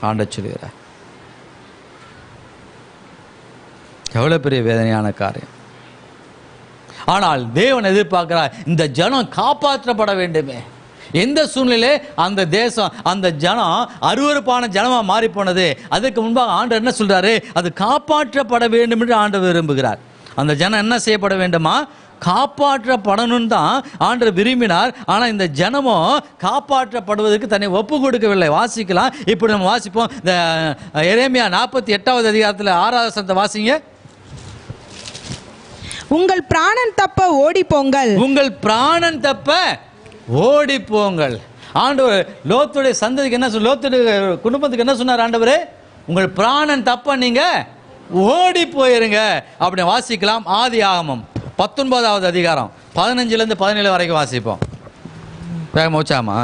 [SPEAKER 1] ஆண்டவர் சொல்கிறார். எவ்வளவு பெரிய வேதனையான காரியம். ஆனால் தேவன் எதிர்பார்க்கிறார், இந்த ஜனம் காப்பாற்றப்பட வேண்டுமே. எந்த சூழ்நிலை அந்த தேசம், அந்த ஜனம் அருவருப்பான ஜனமாக மாறி போனது, அதுக்கு முன்பாக ஆண்டவர் என்ன சொல்றாரு, அது காப்பாற்றப்பட வேண்டும் என்று ஆண்டவர் விரும்புகிறார். அந்த ஜனம் என்ன செய்யப்பட வேண்டுமா, காப்பாற்றப்படணும் தான் ஆண்டவர் விரும்பினார். ஆனால் இந்த ஜனமும் காப்பாற்றப்படுவதற்கு தன்னை ஒப்பு கொடுக்கவில்லை. வாசிக்கலாம், இப்படி நம்ம வாசிப்போம். இந்த எரேமியா 48வது அதிகாரத்தில் 6வது வசனத்தை வாசிங்க.
[SPEAKER 2] உங்கள் பிராணன் தப்ப ஓடி போங்கள்,
[SPEAKER 1] உங்கள் பிராணன் தப்ப ஓடி போங்கள். ஆண்டவர் லோத்துடைய சந்ததிக்கு என்ன சொல், லோத்துடைய குடும்பத்துக்கு என்ன சொன்னார் ஆண்டவர், உங்கள் பிராணன் தப்ப நீங்க ஓடி போயிருங்க. அப்படி வாசிக்கலாம். ஆதியாகமம் 19வது அதிகாரம் 15லேருந்து 17 வரைக்கும் வாசிப்போம். வேகமா உச்சாமா.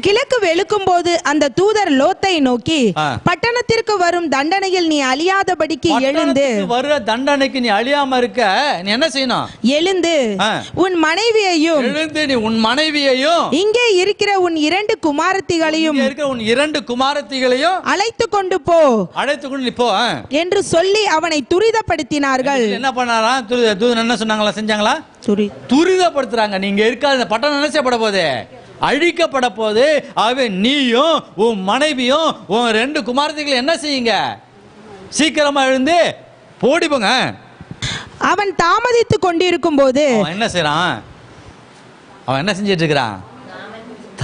[SPEAKER 2] கிழக்கு வெளுக்கும் போது அந்த தூதர் லோத்தை நோக்கி, பட்டணத்திற்கு வரும் தண்டனையில் நீ அழியாதபடிக்கு எழுந்து,
[SPEAKER 1] வர தண்டனைக்கு நீ அழியாம இருக்க நீ என்ன செய்யணும்?
[SPEAKER 2] எழுந்து உன் மனைவியையும்
[SPEAKER 1] இங்கே
[SPEAKER 2] இருக்கிற உன் 2 குமாரத்திகளையும்
[SPEAKER 1] அழைத்து
[SPEAKER 2] கொண்டு போ
[SPEAKER 1] என்று
[SPEAKER 2] சொல்லி அவனை துரிதப்படுத்தினார்கள்.
[SPEAKER 1] என்ன பண்ணாராம்? தூதன் என்ன சொன்னாங்களா? செஞ்சாங்களா? துரிதப்படுத்துறாங்க. நீங்க இருக்காத பட்டணம் என்ன செய்யப்பட போதே? அழிக்கப்பட போது. ஆகவே நீயும் உன் மனைவியும் உன் 2 குமாரத்திகளும் என்ன செய்யுங்க? சீக்கிரமா எழுந்து போடி போங்க.
[SPEAKER 2] அவன் தாமதித்து கொண்டிருக்கும் போது
[SPEAKER 1] என்ன செய்யறான்? அவன் என்ன செஞ்சிட்டு இருக்கிறான்?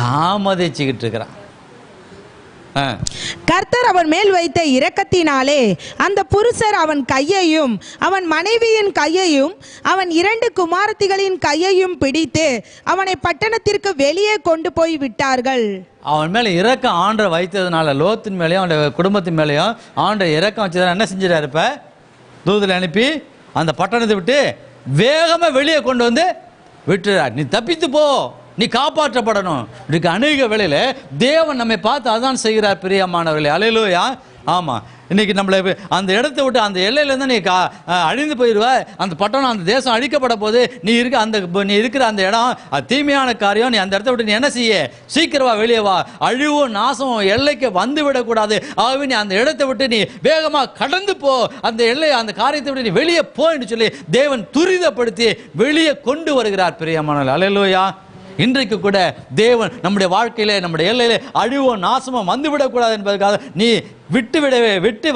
[SPEAKER 1] தாமதிச்சுக்கிட்டு இருக்கிறான்.
[SPEAKER 2] கர்த்தர் அவன் மேல் வைத்த இரக்கத்தினாலே அந்த புருஷர் அவன் கையையும் அவன் மனைவியின் கையையும் அவன் 2 குமாரத்திகளின் கையையும் பிடித்து அவனை பட்டணத்திற்கு வெளியே கொண்டு போய் விட்டார்கள்.
[SPEAKER 1] அவன் மேல இரக்கம் ஆண்டவர் வைத்ததுனால லோத்தின் மேலேயும் அவனுடைய குடும்பத்தின் மேலேயும் ஆண்டவர் இரக்கம் வச்சதுனால என்ன செஞ்சிட்டாரு? இப்ப தூதரை அனுப்பி அந்த பட்டணத்தை விட்டு வேகமா வெளியே கொண்டு வந்து விட்டுறார். நீ தப்பித்து போ, நீ காப்பாற்றப்படணும். இதுக்கு அநேக வேளையில தேவன் நம்மை பார்த்து அதான் செய்கிறார். பிரியமானவர்களே, அல்லேலூயா. ஆமாம், இன்னைக்கு நம்மளை அந்த இடத்த விட்டு அந்த எல்லையிலேருந்து நீ அழிந்து போயிடுவ. அந்த பட்டணம் அந்த தேசம் அழிக்கப்பட போது நீ இருக்கிற அந்த இடம் அது தீமையான காரியம். நீ அந்த இடத்த விட்டு நீ என்ன செய்ய? சீக்கிரமா வெளியே வா. அழிவும் நாசமும் எல்லைக்கு வந்து விடக்கூடாது. ஆகவே நீ அந்த இடத்தை விட்டு நீ வேகமா கடந்து போ. அந்த எல்லை அந்த காரியத்தை விட்டு நீ வெளியே போன்னு சொல்லி தேவன் துரிதப்படுத்தி வெளியே கொண்டு வருகிறார். பிரியமானவர்களே, அல்லேலூயா. இன்றைக்கு கூட தேவன் நம்முடைய வாழ்க்கையிலே நம்முடைய எல்லையிலே அழிவோ நாசமோ வந்துவிடக்கூடாது என்பதற்காக நீ விட்டு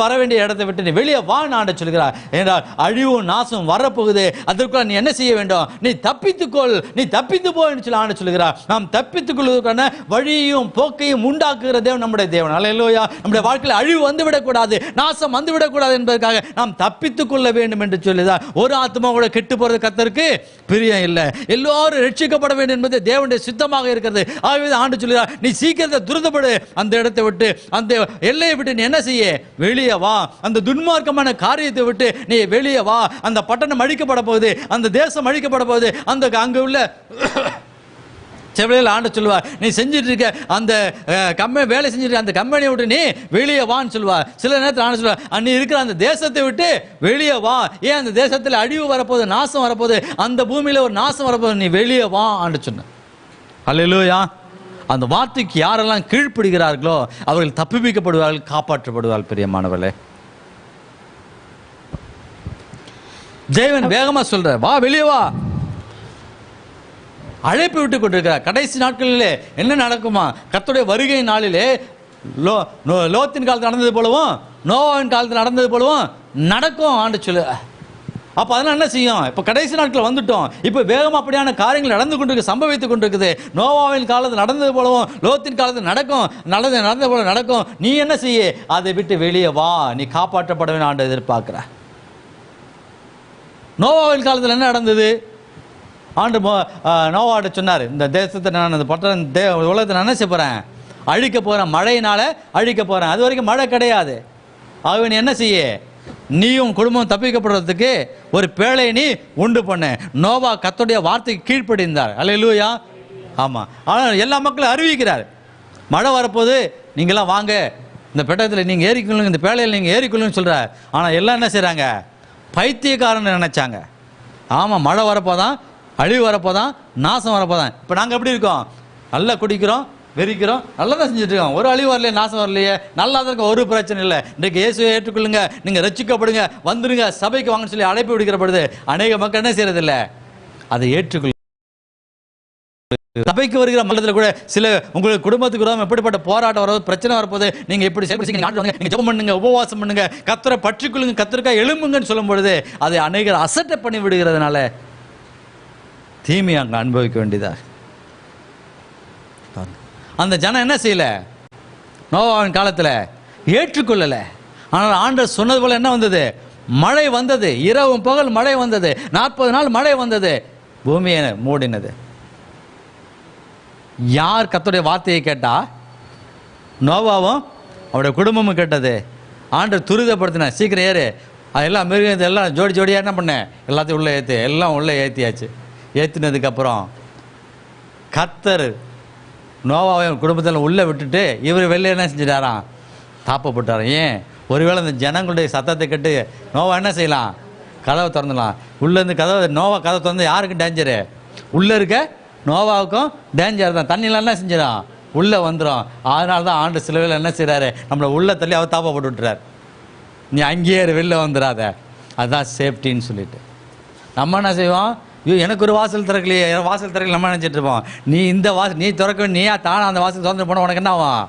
[SPEAKER 1] வர வேண்டிய இடத்தை விட்டு நீ வெளியே வான்னு ஆண்டவர் சொல்கிறார். என்றால் அழிவும் நாசமும் வரப்போகுது. அதற்குள்ள நீ என்ன செய்ய வேண்டும்? நீ தப்பித்துக்கொள், நீ தப்பித்து போ என்று சொல்லி ஆண்டவர் சொல்கிறார். நாம் தப்பித்துக் கொள்வதற்கான வழியையும் போக்கையும் உண்டாக்குகிற தேவன் நம்முடைய தேவன். அல்லேலூயா. நம்முடைய வாழ்க்கையில் அழிவு வந்துவிடக்கூடாது, நாசம் வந்துவிடக்கூடாது என்பதற்காக நாம் தப்பித்துக் கொள்ள வேண்டும் என்று சொல்லிதான். ஒரு ஆத்மா கூட கெட்டு போறது கர்த்தருக்கு பிரியம் இல்லை. எல்லாரும் ரட்சிக்கப்பட வேண்டும் என்பது தேவனுடைய சித்தமாக இருக்கிறது. ஆகவே ஆண்டவர் சொல்கிறார், நீ சீக்கிரத்தை துரிதப்படு. அந்த இடத்தை விட்டு அந்த எல்லையை விட்டு என்ன செய்ய? வெளியே வா. அந்த துன்மார்க்கமான காரியத்தை விட்டு நீ வெளியே வா. அந்த பட்டணம் அழிக்கப்பட போகுது, அந்த தேசம் அழிக்கப்பட போகுது. அந்த அங்க உள்ள செவலையில் ஆண்டு சொல்லுவார், நீ செஞ்சுட்டு இருக்க அந்த வேலை செஞ்சுட்டு அந்த கம்பெனியை விட்டு நீ வெளியே வான்னு சொல்லுவார். சில நேரத்தில் ஆண்டு சொல்லுவார், நீ இருக்கிற அந்த தேசத்தை விட்டு வெளியே வா. ஏன்? அந்த தேசத்தில் அழிவு வரப்போகுது, நாசம் வரப்போகுது, அந்த பூமியில ஒரு நாசம் வரப்போகுது, நீ வெளியே வா ஆண்டு சொன்ன. அல்லேலூயா. அந்த வார்த்தைக்கு யாரெல்லாம் கீழ்ப்படுகிறார்களோ அவர்கள் தப்புவிக்கப்படுவார்கள், காப்பாற்றப்படுவார்கள். பிரியமானவர்களே, தேவன் வேகமா சொல்ற, வா வெளியே வா, அழைப்பு விட்டு கொண்டிருக்கிறார். கடைசி நாட்களிலே என்ன நடக்குமா? கர்த்தருடைய வருகை நாளிலே லோத்தின் காலத்தில் நடந்தது போலவும் நோவாவின் காலத்தில் நடந்தது போலவும் நடக்கும் ஆண்டு சொல்லு. அப்போ அதெல்லாம் என்ன செய்யும்? இப்போ கடைசி நாட்கள் வந்துட்டோம். இப்போ வேகம் அப்படியான காரியங்கள் நடந்து கொண்டிருக்கு, சம்பவித்துக் கொண்டிருக்குது. நோவாவின் காலத்தில் நடந்தது போலவும் லோத்தின் காலத்தில் நடந்தது போல நடக்கும். நீ என்ன செய்ய? அதை விட்டு வெளியே வா, நீ காப்பாற்றப்பட வேண்டும் ஆண்டு எதிர்பார்க்கிற. நோவாவின் காலத்தில் என்ன நடந்தது? ஆண்டு நோவாட்ட சொன்னார், இந்த தேசத்தை நான் அந்த பட்டணம் உலகத்தை நான் என்ன செய்ய போகிறேன்? அழிக்க போகிறேன், மழையினால் அழிக்க போகிறேன். அது வரைக்கும் மழை கிடையாது. ஆகவே நீ என்ன செய்ய? நீயும் குடும்பம் தப்பிக்கப்படுறதுக்கு ஒரு பேழையை நீ உண்டு பண்ண. நோவா கர்த்தருடைய வார்த்தைக்கு கீழ்ப்படிந்தார். அல்லேலூயா. ஆமாம். ஆனால் எல்லா மக்களும் அறிவிக்கிறார், மழை வரப்போது, நீங்களாம் வாங்க, இந்த பெட்டகத்தில் நீங்கள் ஏறிக்கொள்ளுங்க, இந்த பேழையில் நீங்கள் ஏறிக்கொள்ளுன்னு சொல்கிறார். ஆனால் எல்லாம் என்ன செய்கிறாங்க? பைத்தியக்காரன்னு நினச்சாங்க. ஆமாம், மழை வரப்போதான், அழிவு வரப்போதான், நாசம் வரப்போதான். இப்போ நாங்கள் எப்படி இருக்கோம்? நல்லா குடிக்கிறோம், வெறிக்கிறோம், நல்லா தான் செஞ்சுட்டு இருக்கோம். ஒரு அழிவு வரலையே, நாசம் வரலையே, நல்லா தான் இருக்கும், ஒரு பிரச்சனை இல்லை. இன்றைக்கு இயேசுவை ஏற்றுக்கொள்ளுங்க, நீங்கள் ரட்சிக்கப்படுங்க, வந்துருங்க, சபைக்கு வாங்கன்னு சொல்லி அழைப்பு விடுக்கிறப்படுது. அநேக மக்கள் என்ன செய்யறதில்லை? அதை ஏற்றுக்கொள்ள. சபைக்கு வருகிற மண்டலத்தில் கூட சில உங்களுக்கு குடும்பத்துக்கு விரோதம் எப்படிப்பட்ட போராட்டம் வரது, பிரச்சனை வரப்போது, நீங்க எப்படி நீங்க ஜெபம் பண்ணுங்க, உபவாசம் பண்ணுங்க, கர்த்தரை பற்றிக்கொள்ளுங்க, கர்த்தருக்காக எழும்புங்கன்னு சொல்லும் பொழுது அதை அநேகர் அசட்டை பண்ணி விடுகிறதுனால தீமை அங்கே அனுபவிக்க வேண்டியதா. அந்த ஜனம் என்ன செய்யல? நோவாவின் காலத்தில் ஏற்றுக்கொள்ளல. ஆனால் ஆண்டவர் சொன்னது போல என்ன வந்தது? மழை வந்தது, இரவும் பகல் மழை வந்தது, 40 நாள் மழை வந்தது, பூமியை மூடினது. யார் கர்த்தருடைய வார்த்தையை கேட்டா? நோவாவும் அவருடைய குடும்பமும் கேட்டது. ஆண்டவர் துரிதப்படுத்தினார், சீக்கிரம் ஏறு, அதெல்லாம் மிருகம் எல்லாம் ஜோடி ஜோடியாக என்ன பண்ணேன், எல்லாத்தையும் உள்ளே எல்லாம் உள்ளே ஏற்றியாச்சு. ஏற்றினதுக்கப்புறம் கர்த்தர் நோவாவையும் குடும்பத்தில் உள்ளே விட்டுட்டு இவர் வெளில என்ன செஞ்சிட்டாராம், தாப்பப்பட்டார். ஏன்? ஒருவேளை இந்த ஜனங்களுடைய சத்தத்தை கேட்டு நோவா என்ன செய்யலாம், கதவை திறந்துடலாம். உள்ளேருந்து நோவா கதவை திறந்து யாருக்கும் டேஞ்சரு, உள்ளே இருக்க நோவாவுக்கும் டேஞ்சர் தான். தண்ணியில் என்ன செஞ்சிடும், உள்ளே வந்துடும். அதனால தான் ஆண்டு சிலுவையில் என்ன செய்கிறாரு, நம்மளை உள்ளே தள்ளி அவர் தாப்பப்பட்டு விட்டுறார். நீ அங்கேயே வெளில வந்துடாத, அதுதான் சேஃப்டின்னு சொல்லிட்டு. நம்ம என்ன செய்வோம், ஐயோ எனக்கு ஒரு வாசல் திறக்கலையே, வாசல் திறக்கல நம்ம நினச்சிட்டு இருப்போம். நீ இந்த வாசல் நீ திறக்க, நீயா தானே அந்த வாசல் திறந்து போனால் உனக்கு என்ன ஆகும்,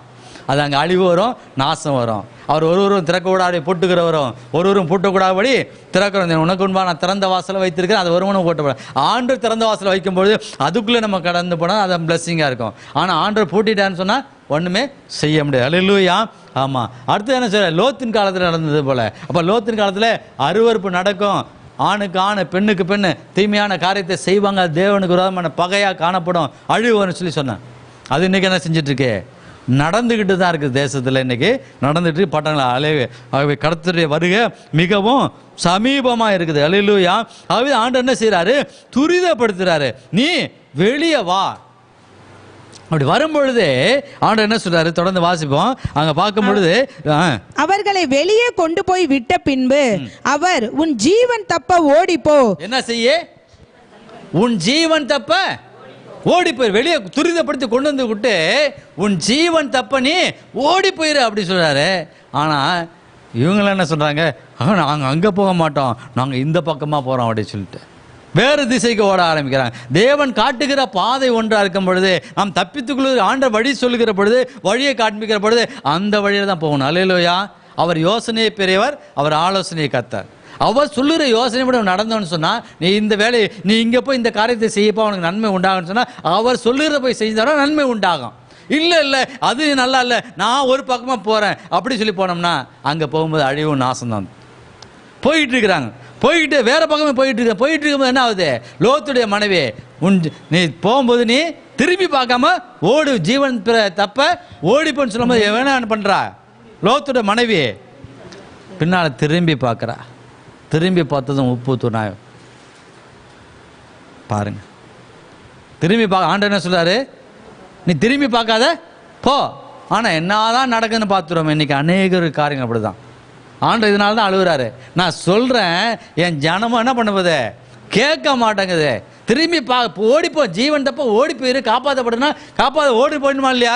[SPEAKER 1] அது அங்கே அழிவு வரும், நாசம் வரும். அவர் ஒருவரும் திறக்கக்கூடாது பூட்டுக்கிறவரும் ஒருவரும் பூட்டக்கூடாதபடி திறக்கிறோம். உனக்கு உண்பா நான் திறந்த வாசலை வைத்திருக்கிறேன், அது ஒருவனும் போட்டப்பட. ஆண்டவர் திறந்த வாசலை வைக்கும்பொழுது அதுக்குள்ளே நம்ம கடந்து போனால் அது பிளஸ்ஸிங்காக இருக்கும். ஆனால் ஆண்டவர் பூட்டிட்டான்னு சொன்னால் ஒன்றுமே செய்ய முடியாது. அல்லேலூயா. ஆமாம். அடுத்து என்ன சொல்ல, லோத்தின் காலத்தில் நடந்தது போல். அப்போ லோத்தின் காலத்தில் அருவருப்பு நடக்கும். ஆணுக்கு ஆணு பெண்ணுக்கு பெண்ணு தீமையான காரியத்தை செய்வாங்க. தேவனுக்கு விரோதமான பகையாக காணப்படும், அழிவுன்னு சொன்னேன். அது இன்றைக்கி என்ன செஞ்சிட்ருக்கு, நடந்துக்கிட்டு தான் இருக்குது. தேசத்தில் இன்றைக்கி நடந்துட்டு பட்டங்களா ஆகவே கர்த்தருடைய வருகை மிகவும் சமீபமாக இருக்குது. அல்லேலூயா. ஆகவே ஆண்டவர் என்ன செய்கிறாரு, துரிதப்படுத்துகிறாரு, நீ வெளியே வா. அப்படி வரும்பொழுதே ஆண்டவர் என்ன சொல்றாரு, தொடர்ந்து வாசிப்போம். அங்க பார்க்கும் பொழுது
[SPEAKER 2] அவர்களை வெளியே கொண்டு போய் விட்ட பின்பு அவர் உன் ஜீவன் தப்ப ஓடிப்போ.
[SPEAKER 1] என்ன செய்ய, உன் ஜீவன் தப்ப ஓடி போயிரு. வெளியே துரிதப்படுத்தி கொண்டு வந்து விட்டு உன் ஜீவன் தப்ப நீ ஓடி போயிரு அப்படி சொல்றாரு. ஆனா இவங்களாம் என்ன சொல்றாங்க, நாங்கள் அங்கே போக மாட்டோம், நாங்கள் இந்த பக்கமாக போகிறோம் அப்படின்னு சொல்லிட்டு வேறு திசைக்கு ஓட ஆரம்பிக்கிறாங்க. தேவன் காட்டுகிற பாதை ஒன்றாக இருக்கும் பொழுது, நாம் தப்பித்துக்குள்ள ஆண்டவர் வழி சொல்லுகிற பொழுது, வழியை காண்பிக்கிற பொழுது அந்த வழியில் தான் போகணும். அல்லேலூயா. அவர் யோசனையை பெரியவர், அவர் ஆலோசனையை கர்த்தர். அவர் சொல்லுகிற யோசனை கூட நடந்தோன்னு சொன்னால், நீ இந்த வேலையை நீ இங்கே போய் இந்த காரியத்தை செய்யப்போ உனக்கு நன்மை உண்டாகும்னு சொன்னால், அவர் சொல்லுகிற போய் செஞ்சாரோ நன்மை உண்டாகும். இல்லை அது நல்லா இல்லை, நான் ஒரு பக்கமாக போகிறேன் அப்படி சொல்லி போனோம்னா அங்கே போகும்போது அழிவும் நாசம்தான். போயிட்டு இருக்கிறாங்க, போய்கிட்டு வேற பக்கமே போயிட்டு இருக்கும்போது என்ன ஆகுது, லோத்துடைய மனைவி நீ போகும்போது நீ திரும்பி பார்க்காம ஓடு, ஜீவன் தப்ப ஓடிப்போன்னு சொல்லும்போது வேணா என்ன பண்ணுறா, லோத்துடைய மனைவி பின்னால் திரும்பி பார்க்குறா. திரும்பி பார்த்ததும் உப்பு தூணாயம் பாருங்க. திரும்பி பார்க்க ஆண்டவர் என்ன சொல்றாரு, நீ திரும்பி பார்க்காத போ. ஆனால் என்னதான் நடக்குதுன்னு பார்த்துருவோம். இன்னைக்கு அநேக காரியங்கள் அப்படி தான். ஆண்டவர் இதனால தான் அழுகுறாரு. நான் சொல்கிறேன், என் ஜனமும் என்ன பண்ணுவது, கேட்க மாட்டேங்குது. திரும்பி ஓடிப்போ, ஜீவன் தப்ப ஓடி போயிரு, காப்பாற்றப்படுனா ஓடி போயிடுமா இல்லையா,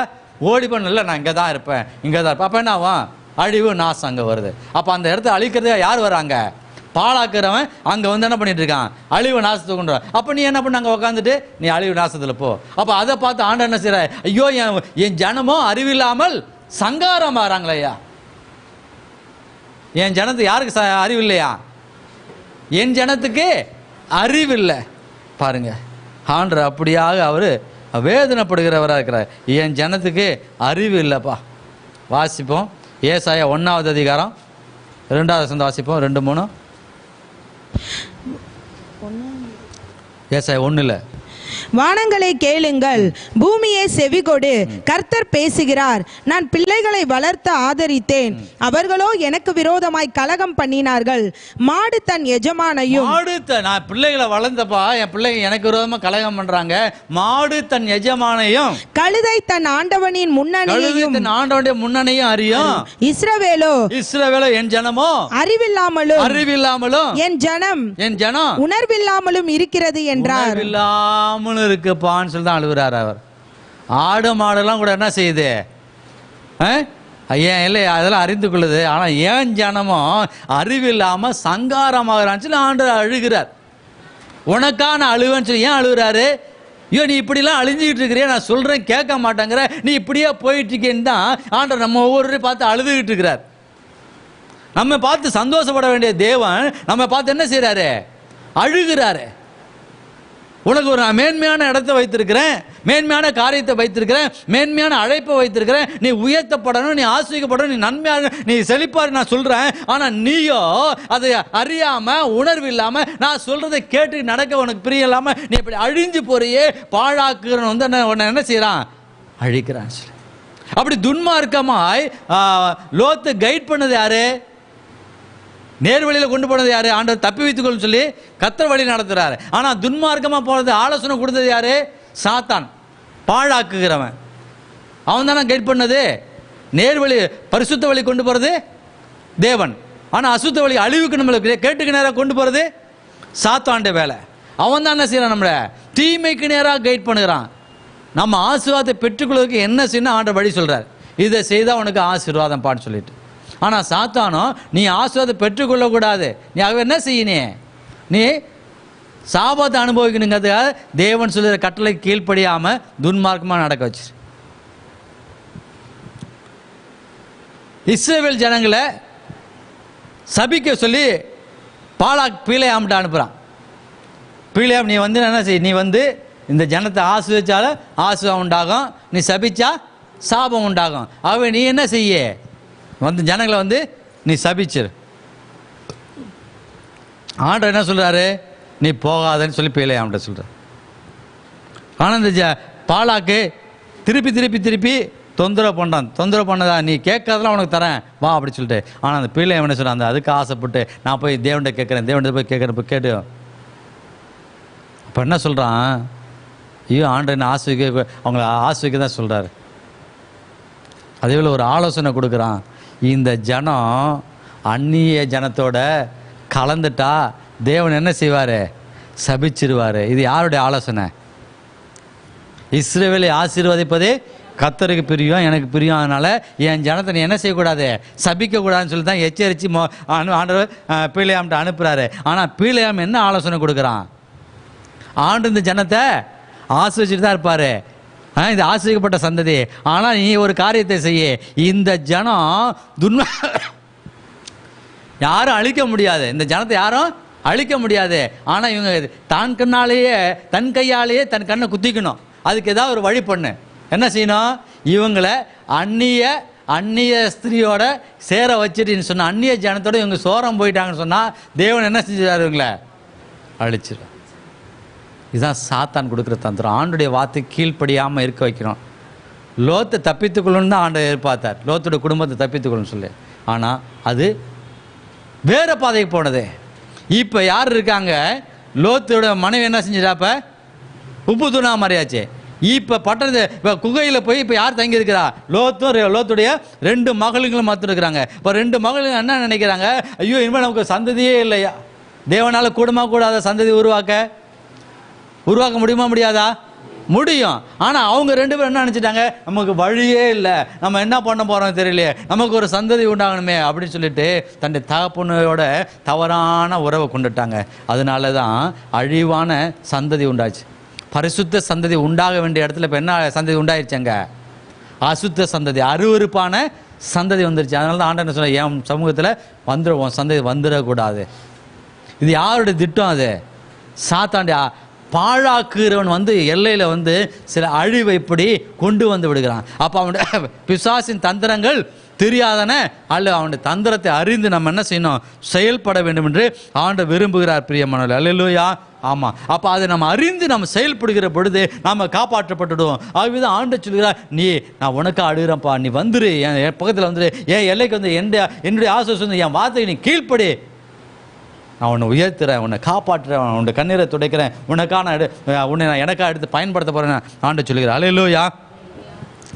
[SPEAKER 1] ஓடி போன இல்லை நான் இங்கே தான் இருப்பேன், இங்கே தான் இருப்பேன். அப்போ என்ன ஆகும், அழிவு நாசம் அங்கே வருது. அப்போ அந்த இடத்த அழிக்கிறதுக்கு யார் வராங்க, பாழாக்குறவன் அங்கே வந்து என்ன பண்ணிட்டு இருக்கான், அழிவு நாசத்தை கொண்டு. அப்போ நீ என்ன பண்ண, அங்கே உட்காந்துட்டு நீ அழிவு நாசத்தில் போ. அப்போ அதை பார்த்து ஆண்டவர் என்ன செய்யற, ஐயோ என் ஜனமோ அறிவில்லாமல் சங்காரம் ஆகிறாங்களேயா. என் ஜனத்துக்கு யாருக்கு அறிவு இல்லையா, என் ஜனத்துக்கு அறிவில்லை. பாருங்க, ஆண்டவர் அப்படியாக அவர் வேதனைப்படுகிறவராக இருக்கிறார். என் ஜனத்துக்கு அறிவு இல்லைப்பா. வாசிப்போம் ஏசாயா 1வது அதிகாரம் 2வது வசனம் வாசிப்போம். 2-3 ஏசாயா 1.
[SPEAKER 2] வானங்களை கேளுங்கள், பூமியை செவிகொடு, கர்த்தர் பேசுகிறார். நான் பிள்ளைகளை வளர்த்து ஆதரித்தேன், அவர்களோ எனக்கு விரோதமாய் கலகம் பண்ணினார்கள். மாடு தன் எஜமானையும்,
[SPEAKER 1] நான் பிள்ளைகளை வளர்ந்தப்பா, என் பிள்ளைங்க எனக்கு விரோதமா கலகம் பண்றாங்க. மாடு தன் எஜமானையும்,
[SPEAKER 2] கழுதை தன் ஆண்டவனின்
[SPEAKER 1] முன்னணியும் அறியும்.
[SPEAKER 2] இஸ்ரவேலோ
[SPEAKER 1] என் ஜனமோ
[SPEAKER 2] அறிவில்லாமலும் என் ஜனம் உணர்வில்லாமலும் இருக்கிறது என்றார்.
[SPEAKER 1] இருக்குப்பான்னு சொல்லி தான் அழுகிறார் அவர். ஆடு மாடெல்லாம் கூட என்ன செய்யுது, ஐயா இல்லை அதெல்லாம் அறிந்து கொள்ளுது. ஆனால் ஏன் ஜனமும் அறிவில்லாமல் சங்காரமாகறான்னு சொல்லி ஆண்டவர் அழுகிறார். உனக்கான அழுவேன்னு சொல்லி ஏன் அழுகிறாரு, ஐயோ நீ இப்படிலாம் அழிஞ்சிக்கிட்டு இருக்கிறியா, நான் சொல்கிறேன் கேட்க மாட்டேங்கிற, நீ இப்படியே போயிட்டு இருக்கேன்னு தான் ஆண்டவர் நம்ம ஒவ்வொருவரையும் பார்த்து அழுதுகிட்டு இருக்கிறார். நம்ம பார்த்து சந்தோஷப்பட வேண்டிய தேவன் நம்ம பார்த்து என்ன செய்கிறாரு, அழுகிறாரு. உனக்கு ஒரு மேன்மையான இடத்தை வைத்திருக்கிறேன், மேன்மையான காரியத்தை வைத்திருக்கிறேன், மேன்மையான அழைப்பை வைத்திருக்கிறேன், நீ உயர்த்தப்படணும், நீ ஆசிரியப்படணும், நீ நன்மையான, நீ செழிப்பாரு நான் சொல்கிறேன். ஆனால் நீயோ அதை அறியாமல் உணர்வு இல்லாமல் நான் சொல்கிறத கேட்டு நடக்க உனக்கு பிரியம் இல்லாமல் நீ இப்படி அழிஞ்சு போறியே, பாழாக்குறன்னு வந்து உன்னை என்ன செய்கிறான், அழிக்கிறான். அப்படி துன்மார்க்கமாய் லோத்து கைட் பண்ணது யாரு, நேர்வழியில் கொண்டு போனது யாரு? ஆண்டவர் தப்பி வைத்துக்கொள்ளும் சொல்லி கர்த்தர் வழி நடத்துறாரு. ஆனால் துன்மார்க்கமாக போனது ஆலோசனை கொடுத்தது யாரு? சாத்தான், பாழாக்குகிறவன். அவன் தானே கைட் பண்ணது. நேர்வழி பரிசுத்த வழி கொண்டு போகிறது தேவன். ஆனால் அசுத்த வழி அழிவுக்கு நம்மளுக்கு கேட்டுக்கு நேராக கொண்டு போகிறது சாத்தாண்ட வேலை. அவன் தான் என்ன செய்யறான்? நம்மளை தீமைக்கு நேராக கைட் பண்ணுகிறான். நம்ம ஆசீர்வாதத்தை பெற்றுக்கொள்வதற்கு என்ன செய்யணும் ஆண்டவர் வழி சொல்கிறார். இதை செய்தால் உனக்கு ஆசீர்வாதம் பான்னு சொல்லிட்டு. ஆனால் சாத்தானோ நீ ஆசீர்வாதத்தை பெற்றுக்கொள்ளக்கூடாது, நீ அவ என்ன செய்யணும்? நீ சாபத்தை அனுபவிக்கணுங்கிறதுக்காக தேவன் சொல்லுற கட்டளை கீழ்ப்படியாமல் துன்மார்க்கமாக நடக்க வச்சு இஸ்ரவேல் ஜனங்களை சபிக்க சொல்லி பாலாக் பீலேயாம்கிட்ட அனுப்புகிறான். பீலேயாம், நீ வந்து என்ன செய்ய? நீ வந்து இந்த ஜனத்தை ஆசீர்வதிச்சாலும் ஆசீர்வாதம் உண்டாகும், நீ சபிச்சா சாபம் உண்டாகும். ஆகவே நீ என்ன செய்ய? வந்து ஜனங்களை வந்து நீ சபிச்சிரு. ஆண்டவர் என்ன சொல்கிறாரு? நீ போகாதன்னு சொல்லி பீலேயாம்கிட்ட சொல்கிறார். ஆனால் இந்த பாலாக்கு திருப்பி திருப்பி திருப்பி தொந்தரவு பண்ணுறான். தொந்தரவு பண்ணதா? நீ கேட்காதெல்லாம் உனக்கு தரேன் வா அப்படி சொல்லிட்டு. ஆனால் அந்த பிள்ளை என்ன சொல்கிறான்? அந்த அதுக்கு ஆசைப்பட்டு நான் போய் தேவன்கிட்ட கேட்குறேன், தேவன்கிட்ட போய் கேட்குறேன். இப்போ கேட்டு இப்போ என்ன சொல்கிறான்? ஐயோ ஆண்டவர் என்ன ஆசிரிக்க, அவங்கள ஆசிரிக்க தான் சொல்கிறாரு. அதே போல் ஒரு ஆலோசனை கொடுக்குறான். இந்த ஜனம் அந்நிய ஜனத்தோட கலந்துட்டா தேவன் என்ன செய்வார்? சபிச்சிருவார். இது யாருடைய ஆலோசனை? இஸ்ரவேலை ஆசீர்வதிப்பதே கர்த்தருக்கு பிரியம், எனக்கு பிரியம். அதனால் என் ஜனத்தை நீ என்ன செய்யக்கூடாது? சபிக்கக்கூடாதுன்னு சொல்லி தான் எச்சரித்து ஆண்டவர் பீலேயாம்கிட்ட அனுப்புகிறாரு. ஆனால் பீலேயாம் என்ன ஆலோசனை கொடுக்குறான்? ஆண்டு இந்த ஜனத்தை ஆசிரிச்சுட்டு தான் இருப்பார், இது ஆசிரியப்பட்ட சந்ததி. ஆனால் நீ ஒரு காரியத்தை செய்ய, இந்த ஜனம் யாரும் அழிக்க முடியாது, இந்த ஜனத்தை யாரும் அழிக்க முடியாது. ஆனால் இவங்க தன் கண்ணாலேயே தன் கையாலேயே தன் கண்ணை குத்திக்கணும். அதுக்கு ஏதாவது ஒரு வழி பண்ணு. என்ன செய்யணும்? இவங்களை அந்நிய ஸ்திரியோட சேர வச்சுட்டுன்னு சொன்னால், அந்நிய ஜனத்தோட இவங்க சோரம் போயிட்டாங்கன்னு சொன்னால் தேவன் என்ன செஞ்சார்? இவங்களை அழிச்சிடும். இதுதான் சாத்தான் கொடுக்குற தந்திரம். ஆண்டுடைய வார்த்தை கீழ்ப்படியாமல் இருக்க வைக்கிறோம். லோத்தை தப்பித்துக்கொள்ளணும்னு தான் ஆண்டவர் எதிர்பார்த்தார், லோத்தோட குடும்பத்தை தப்பித்துக்கொள்ளணும்னு சொல்லி. ஆனால் அது வேறு பாதைக்கு போனது. இப்போ யார் இருக்காங்க? லோத்தோட மனைவி என்ன செஞ்சிட்டாப்ப? உப்பு தூணா மாதிரியாச்சு. இப்போ பட்டணத்து இப்போ குகையில் போய் இப்போ யார் தங்கியிருக்கிறா? லோத்துடைய 2 மகளுங்களும் மாற்றம் இருக்கிறாங்க. இப்போ 2 மகளுங்க என்ன நினைக்கிறாங்க? ஐயோ இனிமேல் நமக்கு சந்ததியே இல்லையா? தேவனால் கூடாத சந்ததி உருவாக்க முடியுமா? முடியாதா? முடியும். ஆனால் அவங்க 2 பேரும் என்ன நினச்சிட்டாங்க? நமக்கு வழியே இல்லை, நம்ம என்ன பண்ண போகிறோம் தெரியலையே, நமக்கு ஒரு சந்ததி உண்டாகணுமே அப்படின்னு சொல்லிட்டு தன்னுடைய தகப்பனோட தவறான உறவை கொண்டுட்டாங்க. அதனால தான் அழிவான சந்ததி உண்டாச்சு. பரிசுத்த சந்ததி உண்டாக வேண்டிய இடத்துல இப்போ என்ன சந்ததி உண்டாயிருச்சாங்க? அசுத்த சந்ததி, அருவருப்பான சந்ததி வந்துருச்சு. அதனால தான் ஆண்டவர் சொல்ல, என் சமூகத்தில் வந்துடுவோம் சந்ததி வந்துடக்கூடாது. இது யாருடைய திட்டம்? அது சாத்தாண்டியா பாழாக்குகிறவன் வந்து எல்லையில் வந்து சில அழிவை இப்படி கொண்டு வந்து விடுகிறான். அப்போ அவனுடைய பிசாசின் தந்திரங்கள் தெரியாதன அல்ல, அவனுடைய தந்திரத்தை அறிந்து நம்ம என்ன செய்யணும்? செயல்பட வேண்டும் என்று ஆண்டவர் விரும்புகிறார். பிரியமானவர்களே, அல்லேலூயா. ஆமாம். அப்போ அதை நம்ம அறிந்து நம்ம செயல்படுகிற பொழுது நாம் காப்பாற்றப்பட்டுடுவோம். ஆகவே தான் ஆண்டவர் சொல்கிறார், நான் உனக்கு அழுகிறேன்ப்பா, நீ வந்துரு, என் பக்கத்தில் வந்துரு, என் எல்லைக்கு வந்து என்னுடைய ஆசை வந்து என் வார்த்தையை நீ கீழ்ப்படி, நான் உன்னை உயர்த்துறேன், உன்னை காப்பாற்றுறேன், உன்னை கண்ணீரை துடைக்கிறேன், உன்னை நான் எனக்காக எடுத்து பயன்படுத்த போகிறேன் ஆண்டவர் சொல்கிறார். அல்லேலூயா.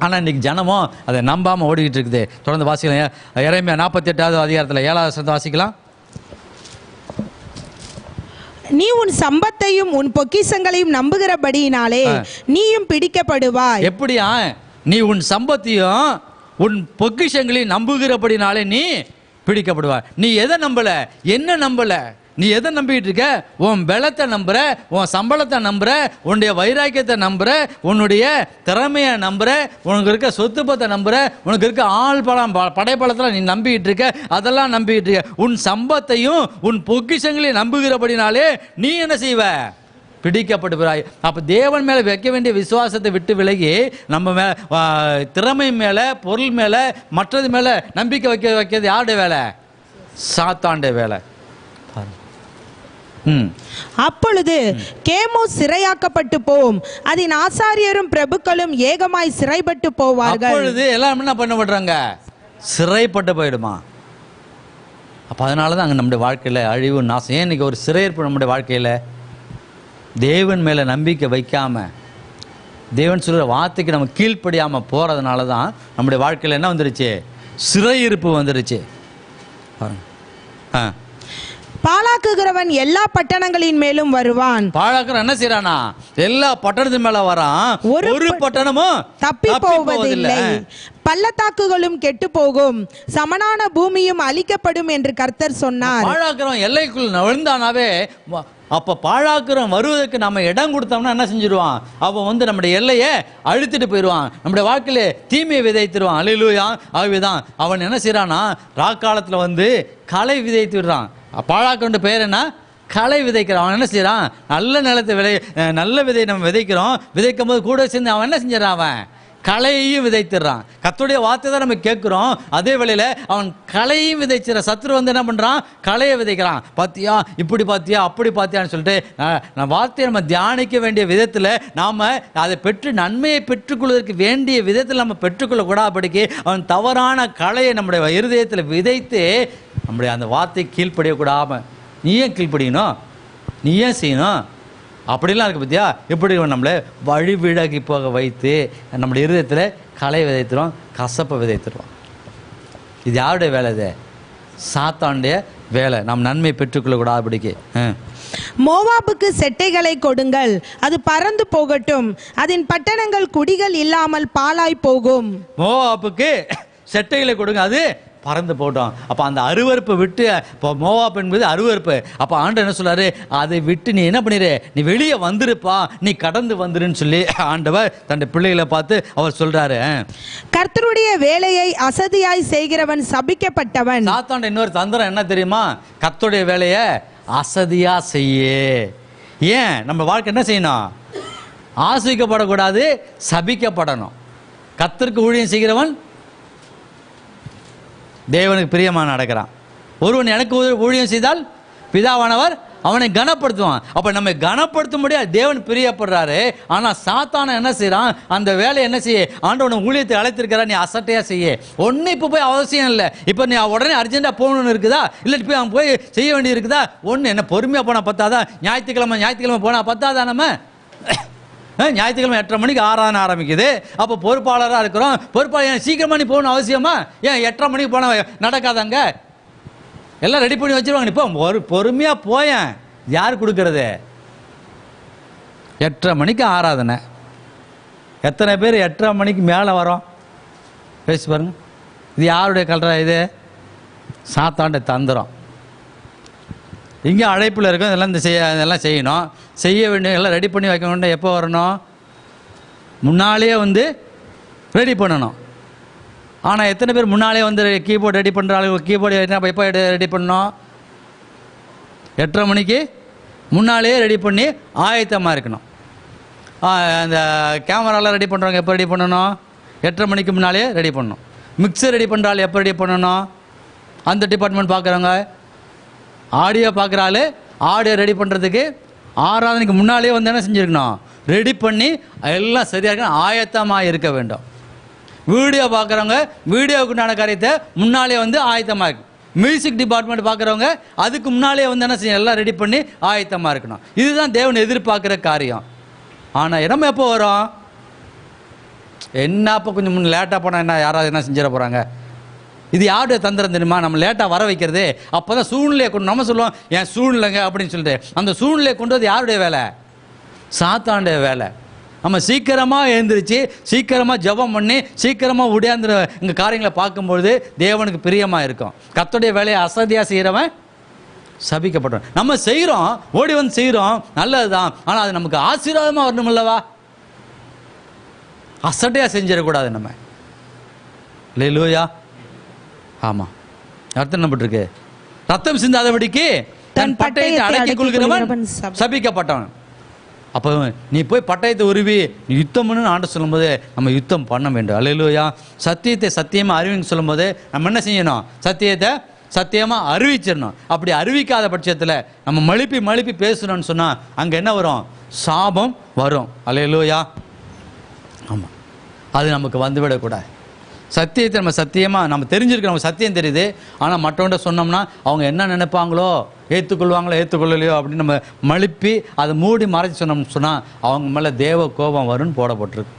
[SPEAKER 1] ஆனால் இன்றைக்கி ஜனமும் அதை நம்பாமல் ஓடிக்கிட்டு இருக்குது. தொடர்ந்து வாசிக்கலாம். எரேமியா 48வது அதிகாரத்தில் 7வது வசனத்தை வாசிக்கலாம்.
[SPEAKER 2] நீ உன் சம்பத்தையும் உன் பொக்கிஷங்களையும் நம்புகிறபடியினாலே நீயும் பிடிக்கப்படுவாய்.
[SPEAKER 1] எப்படியா? நீ உன் சம்பத்தையும் உன் பொக்கிஷங்களையும் நம்புகிறபடினாலே நீ பிடிக்கப்படுவாய். நீ எதை நம்பல? என்ன நம்பல? நீ எதை நம்பிக்கிட்டு இருக்க? உன் பலத்தை நம்புற, உன் சம்பளத்தை நம்புற, உன்னுடைய வைராக்கியத்தை நம்புற, உன்னுடைய திறமையை நம்புற, உனக்கு இருக்க சொத்து பத்தை நம்புற, உனக்கு இருக்க ஆள் பலம் படைப்பலத்தில் நீ நம்பிக்கிட்டு இருக்க, அதெல்லாம் நம்பிக்கிட்டு இருக்க. உன் சம்பத்தையும் உன் பொக்கிஷங்களையும் நம்புகிறபடினாலே நீ என்ன செய்வ? பிடிக்கப்படுகிறாய். அப்போ தேவன் மேலே வைக்க வேண்டிய விசுவாசத்தை விட்டு விலகி நம்ம திறமை மேலே, பொருள் மேலே, மற்றது மேலே நம்பிக்கை வைக்கிறது யாருடைய வேலை? சாத்தாண்ட வேலை.
[SPEAKER 2] அப்பொழுது கேமோஸ் சிறையாக்கப்பட்டு போம், அதன் ஆசாரியரும் பிரபுக்களும் ஏகமாய் சிறைப்பட்டு போவார்கள்.
[SPEAKER 1] அப்பொழுது எல்லாம் என்ன பண்ணப்படுறாங்க? சிறைப்பட்டு போயிடுமா? அப்போ அதனால தான் அங்கே நம்முடைய வாழ்க்கையில் அழிவு நாசம். ஏன் இன்றைக்கி ஒரு சிறையிருப்பு நம்முடைய வாழ்க்கையில் தேவன் மேலே நம்பிக்கை வைக்காமல், தேவன் சொல்கிற வார்த்தைக்கு நம்ம கீழ்ப்படியாமல் போகிறதுனால தான் நம்முடைய வாழ்க்கையில் என்ன வந்துருச்சு? சிறையிருப்பு வந்துருச்சு.
[SPEAKER 2] பாழாக்குகிறவன் எல்லா பட்டணங்களின் மேலும் வருவான்.
[SPEAKER 1] பாழாக்குறவன் என்ன செய்யறானா? எல்லா பட்டணத்தின் மேல வரான், ஒரு பட்டணமும்
[SPEAKER 2] தப்பி போவதில்லை. பள்ளத்தாக்குகளும் கெட்டு போகும், சமனான பூமியும் அழிக்கப்படும் என்று கர்த்தர் சொன்னார்.
[SPEAKER 1] பாழாக்குறவன் எல்லைக்குள் விழுந்தானாவே, அப்ப பாழாக்குறவன் வருவதற்கு நம்ம இடம் கொடுத்தோம்னா என்ன செஞ்சிருவான்? அவன் வந்து நம்முடைய எல்லையை அழுத்திட்டு போயிடுவான், நம்முடைய வாழ்க்கையில தீமையை விதைத்துருவான். அல்லேலூயா. ஆகவேதான் அவன் என்ன செய்யறானா, ராக்காலத்தில் வந்து களை விதைத்து விடுறான். பாழாக்குற பேர் என்ன? களை விதைக்கிறான். அவன் என்ன செய்யறான்? நல்ல நிலத்தை நல்ல விதை நம்ம விதைக்கிறோம், விதைக்கும் போது கூட சேர்ந்து அவன் என்ன செஞ்சிடறான்? அவன் களையையும் விதைத்துறான். கர்த்தருடைய வார்த்தை தான் நம்ம கேட்குறோம், அதே வேளையில் அவன் களையும் விதைச்சிட. சத்துரு வந்து என்ன பண்ணுறான்? களையை விதைக்கிறான். பார்த்தியா, இப்படி பார்த்தியா, அப்படி பார்த்தியான்னு சொல்லிட்டு நம்ம வார்த்தையை நம்ம தியானிக்க வேண்டிய விதத்தில் நாம் அதை பெற்று நன்மையை பெற்றுக்கொள்வதற்கு வேண்டிய விதத்தில் நம்ம பெற்றுக்கொள்ளக்கூடாதபடிக்கு அவன் தவறான களையை நம்முடைய இருதயத்தில் விதைத்து நம்முடைய அந்த வார்த்தை கீழ்ப்படியக்கூடாமல், நீ ஏன் கீழ்ப்படியணும், நீ ஏன் செய்யணும் அப்படிலாம் இருக்குது பார்த்தியா? இப்படி நம்மளை வழி விலகி போக வைத்து நம்முடைய இருதயத்தில் களை விதைத்துறோம், கசப்பை விதைத்துருவோம். இது யாருடைய வேலை? இது சாத்தானுடைய வேலை. நாம் நன்மை பெற்றுக்கொள்ளக்கூடாதுபடிக்கு.
[SPEAKER 2] மோவாபுக்கு செட்டைகளை கொடுங்கள், அது பறந்து போகட்டும், அதன் பட்டணங்கள் குடிகள் இல்லாமல் பாழாய் போகும்.
[SPEAKER 1] மோவாபுக்கு செட்டைகளை கொடுங்க, அது பறந்து போட்டோம். அப்போ அந்த அருவருப்பை விட்டு, இப்போ மோவாப் என்பது அருவருப்பு. அப்போ ஆண்டவர் என்ன சொல்றாரு? அதை விட்டு நீ என்ன பண்ணிரு, நீ வெளியே வந்துருப்பா, நீ கடந்து வந்துருன்னு சொல்லி ஆண்டவர் தன் பிள்ளைகளை பார்த்து அவர் சொல்றாரு.
[SPEAKER 2] கர்த்தருடைய வேலையை அசதியாய் செய்கிறவன் சபிக்கப்பட்டவன்.
[SPEAKER 1] சாத்தாண்ட இன்னொரு தந்திரம் என்ன தெரியுமா? கர்த்தருடைய வேலையை அசதியா செய்யே. ஏன் நம்ம வாழ்க்கை என்ன செய்யணும்? ஆசிக்கப்படக்கூடாது, சபிக்கப்படணும். கர்த்தருக்கு ஊழியம் செய்கிறவன் தேவனுக்கு பிரியமாக நடக்கிறான். ஒருவன் எனக்கு ஊழியம் செய்தால் பிதாவானவர் அவனை கனப்படுத்துவான். அப்போ நம்ம கனப்படுத்த முடியாது, தேவன் பிரியப்படுறாரு. ஆனால் சாத்தான என்ன செய்யறான்? அந்த வேலையை என்ன செய்ய, ஆண்டவனை ஊழியத்தை அழைத்திருக்கிறா, நீ அசட்டையாக செய்ய. ஒன்றும் இப்போ போய் அவசியம் இல்லை. இப்போ நீ உடனே அர்ஜென்ட்டாக போகணுன்னு இருக்குதா, இல்லை போய் அவன் போய் செய்ய வேண்டி இருக்குதா? ஒன்று என்ன பொறுமையாக போனால் பத்தாதா? ஞாயிற்றுக்கிழமை போனால் பத்தாதா? நம்ம ஞாயிற்றுக்கிழமை 8:30 மணிக்கு ஆராதனை ஆரம்பிக்குது. அப்போ பொறுப்பாளராக இருக்கிறோம், பொறுப்பாளர் சீக்கிரமாக நீ போகணும் அவசியமா? ஏன் 8:30 மணிக்கு போனால் நடக்காதாங்க? எல்லாம் ரெடி பண்ணி வச்சுருவாங்க. இப்போ ஒரு பொறுமையாக போயேன். யார் கொடுக்கறது? 8:30 மணிக்கு ஆராதனை. எத்தனை பேர் 8:30 மணிக்கு மேலே வரோம்? பேசி பாருங்க. இது யாருடைய கல்றா? இது சாத்தாண்ட தந்திரம். இங்கே அழைப்பில் இருக்கும், இதெல்லாம் செய்யணும், செய்ய வேண்டிய எல்லாம் ரெடி பண்ணி வைக்க வேண்டிய. எப்போ வரணும்? முன்னாலே வந்து ரெடி பண்ணணும். ஆனால் எத்தனை பேர் முன்னாலே வந்து கீபோர்டு ரெடி பண்ணுறாங்க? கீபோர்டு எப்போ ரெடி பண்ணணும்? 8:30 மணிக்கு முன்னாலே ரெடி பண்ணி ஆயத்தமாக இருக்கணும். அந்த கேமராலாம் ரெடி பண்ணுறவங்க எப்போ ரெடி பண்ணணும்? 8:30 மணிக்கு முன்னாலே ரெடி பண்ணணும். மிக்சர் ரெடி பண்ணுறாள் எப்போ ரெடி பண்ணணும்? அந்த டிபார்ட்மெண்ட் பார்க்குறவங்க. ஆடியோ பார்க்குறாள், ஆடியோ ரெடி பண்ணுறதுக்கு ஆராதனைக்கு முன்னாலே வந்து என்ன செஞ்சுருக்கணும்? ரெடி பண்ணி எல்லாம் சரியாக இருக்கணும், ஆயத்தமாக இருக்க வேண்டும். வீடியோ பார்க்குறவங்க வீடியோவுக்கு உண்டான காரியத்தை முன்னாலே வந்து ஆயத்தமாக இருக்கணும். மியூசிக் டிபார்ட்மெண்ட் பார்க்குறவங்க அதுக்கு முன்னாலே வந்து என்ன செய்யணும்? எல்லாம் ரெடி பண்ணி ஆயத்தமாக இருக்கணும். இதுதான் தேவன் எதிர்பார்க்குற காரியம். ஆனால் நம்ம எப்போ வரோம்? என்னப்போ கொஞ்சம் முன்னே லேட்டாக போனால் என்ன, யாராவது என்ன செஞ்சிட போகிறாங்க? இது யாருடைய தந்திரம் தெரியுமா? நம்ம லேட்டாக வர வைக்கிறது. அப்போ தான் சூழ்நிலையை கொண்டு நம்ம சொல்லுவோம், என் சூழ்நிலைங்க அப்படின்னு சொல்லிட்டு. அந்த சூழ்நிலையை கொண்டு வந்து யாருடைய வேலை? சாத்தானுடைய வேலை. நம்ம சீக்கிரமாக எழுந்திரிச்சு சீக்கிரமாக ஜெபம் பண்ணி சீக்கிரமாக உடையாந்துற இந்த காரியங்களை பார்க்கும்பொழுது தேவனுக்கு பிரியமாக இருக்கும். கர்த்தருடைய வேலையை அசதியாக செய்கிறவன் சபிக்கப்பட்டவன். நம்ம செய்கிறோம், ஓடி வந்து செய்கிறோம், நல்லது தான். ஆனால் அது நமக்கு ஆசீர்வாதமாக வரணும் அல்லவா? அசட்டையாக செஞ்சிடக்கூடாது நம்ம. அல்லேலூயா. ஆமாம். அர்த்தம் என்ன பட்டிருக்கு? ரத்தம் சிந்தாதபடிக்கு தன் பட்டயத்தை அடக்கிக் கொள்கிறவன் சபிக்கப்பட்டவன். அப்போ நீ போய் பட்டயத்தை உருவி நீ யுத்தம் பண்ணு ஆண்டு சொல்லும்போது நம்ம யுத்தம் பண்ண வேண்டும். அல்லேலூயா. சத்தியத்தை சத்தியமாக அறிவின்னு சொல்லும்போது நம்ம என்ன செய்யணும்? சத்தியத்தை சத்தியமாக அறிவிச்சிடணும். அப்படி அறிவிக்காத பட்சத்தில் நம்ம மழுப்பி பேசணும்னு சொன்னால் அங்கே என்ன வரும்? சாபம் வரும். அல்லேலூயா. ஆமாம். அது நமக்கு வந்துவிடக்கூடாது. சத்தியத்தை நம்ம சத்தியமாக நம்ம தெரிஞ்சிருக்க நமக்கு சத்தியம் தெரியுது. ஆனால் மற்றவன்கிட்ட சொன்னோம்னா அவங்க என்ன நினைப்பாங்களோ, ஏற்றுக்கொள்வாங்களோ ஏற்றுக்கொள்ளலையோ அப்படின்னு நம்ம மழுப்பி அதை மூடி மறைச்சி சொன்னோம்னு அவங்க மேலே தேவ கோபம் வரும்னு போடப்பட்டிருக்கு.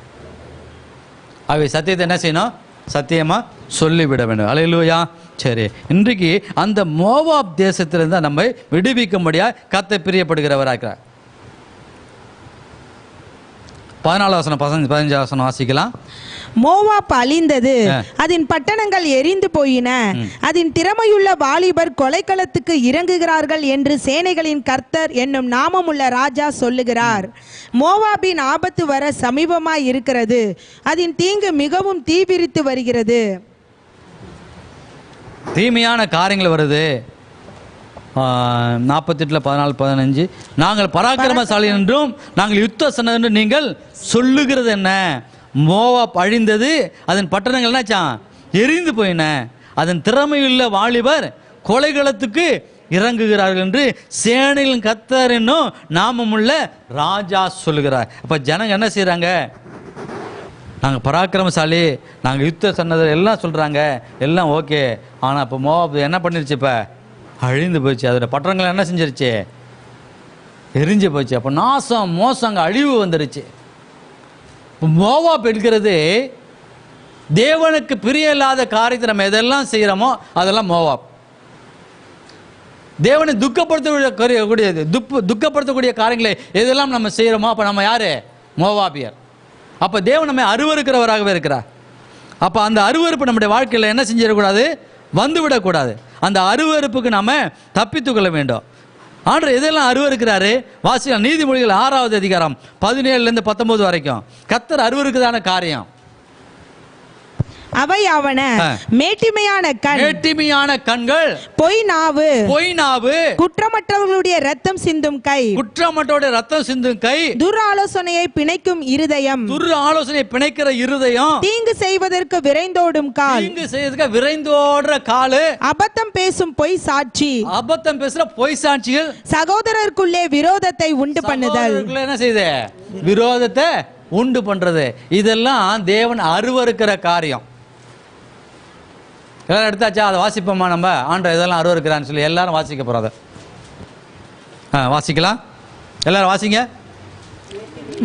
[SPEAKER 1] அவை சத்தியத்தை என்ன செய்யணும்? சத்தியமாக சொல்லிவிட வேண்டும். அல்லேலூயா. சரி, இன்றைக்கு அந்த மோவாப் தேசத்திலிருந்து நம்மை விடுவிக்கும்படியாக கர்த்தர் பிரியப்படுகிறவராக. 14 15 வாசிக்கலாம்.
[SPEAKER 2] மோவாப் அழிந்தது, அதன் பட்டணங்கள் எரிந்து போயின, அதன் திறமையுள்ள வாலிபர் கொலைக்களத்துக்கு இறங்குகிறார்கள் என்று சேனைகளின் கர்த்தர் என்னும் நாமமுள்ள ராஜா சொல்லுகிறார். மோவாபின் ஆபத்து வர சமீபமாய் இருக்கிறது, அதன் தீங்கு மிகவும் தீவிரித்து வருகிறது.
[SPEAKER 1] தீமையான காரியங்கள் வருது. 48 14 15 நாங்கள் பராக்கிரமசாலி என்றும் நாங்கள் யுத்த சன்னது என்று நீங்கள் சொல்லுகிறது என்ன? மோவாப் அழிந்தது, அதன் பட்டணங்கள் என்னாச்சான்? எரிந்து போயின, அதன் திறமையுள்ள வாலிபர் கொலைகளத்துக்கு இறங்குகிறார்கள் என்று சேனையின் கர்த்தர் என்னும் நாமமுள்ள ராஜா சொல்லுகிறார். அப்போ ஜனங்க என்ன செய்கிறாங்க? நாங்கள் பராக்கிரமசாலி, நாங்கள் யுத்த சன்னது எல்லாம் சொல்கிறாங்க, எல்லாம் ஓகே. ஆனால் இப்போ மோவாப் என்ன பண்ணிருச்சு? இப்போ அழிந்து போச்சு. அதோட பட்டணங்கள் என்ன செஞ்சிருச்சு? எரிஞ்சு போச்சு. அப்போ நாசம் மோசம், அங்கே அழிவு வந்துருச்சு. மோவாப் எடுக்கிறது தேவனுக்கு பிரிய இல்லாத காரியத்தை நம்ம எதெல்லாம் செய்கிறோமோ அதெல்லாம் மோவாப். தேவனை துக்கப்படுத்தக்கூடிய காரியங்களை எதெல்லாம் நம்ம செய்கிறோமோ அப்போ நம்ம யாரு? மோவாபியர். அப்போ தேவன் நம்ம அருவருக்கிறவராகவே இருக்கிறார். அப்போ அந்த அருவருப்பு நம்முடைய வாழ்க்கையில் என்ன செஞ்சிடக்கூடாது? வந்துவிடக்கூடாது. அந்த அருவருப்புக்கு நாம தப்பித்துக்கொள்ள வேண்டும். ஆண்டவர் எதெல்லாம் அருவருக்கிறாரு? வாசிக்கலாம். நீதிமொழிகள் 6வது அதிகாரம் 17 19 வரைக்கும் கர்த்தர் அருவருக்குதான காரியம்.
[SPEAKER 2] அவை அவன மேட்டிமையான
[SPEAKER 1] கண்கள்,
[SPEAKER 2] பொய் நாவு,
[SPEAKER 1] குற்றமற்றவர்களுடைய
[SPEAKER 2] ரத்தம் சிந்தும் கை, துர் ஆலோசனையை பிணைக்கும் இருதயம்,
[SPEAKER 1] பிணைக்கிற இருதயம்,
[SPEAKER 2] தீங்கு செய்வதற்கு விரைந்தோடும் கால்,
[SPEAKER 1] விரைந்தோடுற காலு,
[SPEAKER 2] அபத்தம் பேசும் பொய் சாட்சி,
[SPEAKER 1] அபத்தம் பேசுற பொய் சாட்சிகள்,
[SPEAKER 2] சகோதரருக்குள்ளே விரோதத்தை உண்டு பண்ணுதல். என்ன செய்யுது?
[SPEAKER 1] விரோதத்தை உண்டு பண்றது. இதெல்லாம் தேவன் அருவருக்கிற காரியம். எல்லாரும் எடுத்தாச்சா? அதை வாசிப்போமா? நம்ம ஆண்டவர் இதெல்லாம் அருவருக்கிறான்னு சொல்லி எல்லாரும் வாசிக்க போறோம். அதை வாசிக்கலாம். எல்லாரும் வாசிங்க.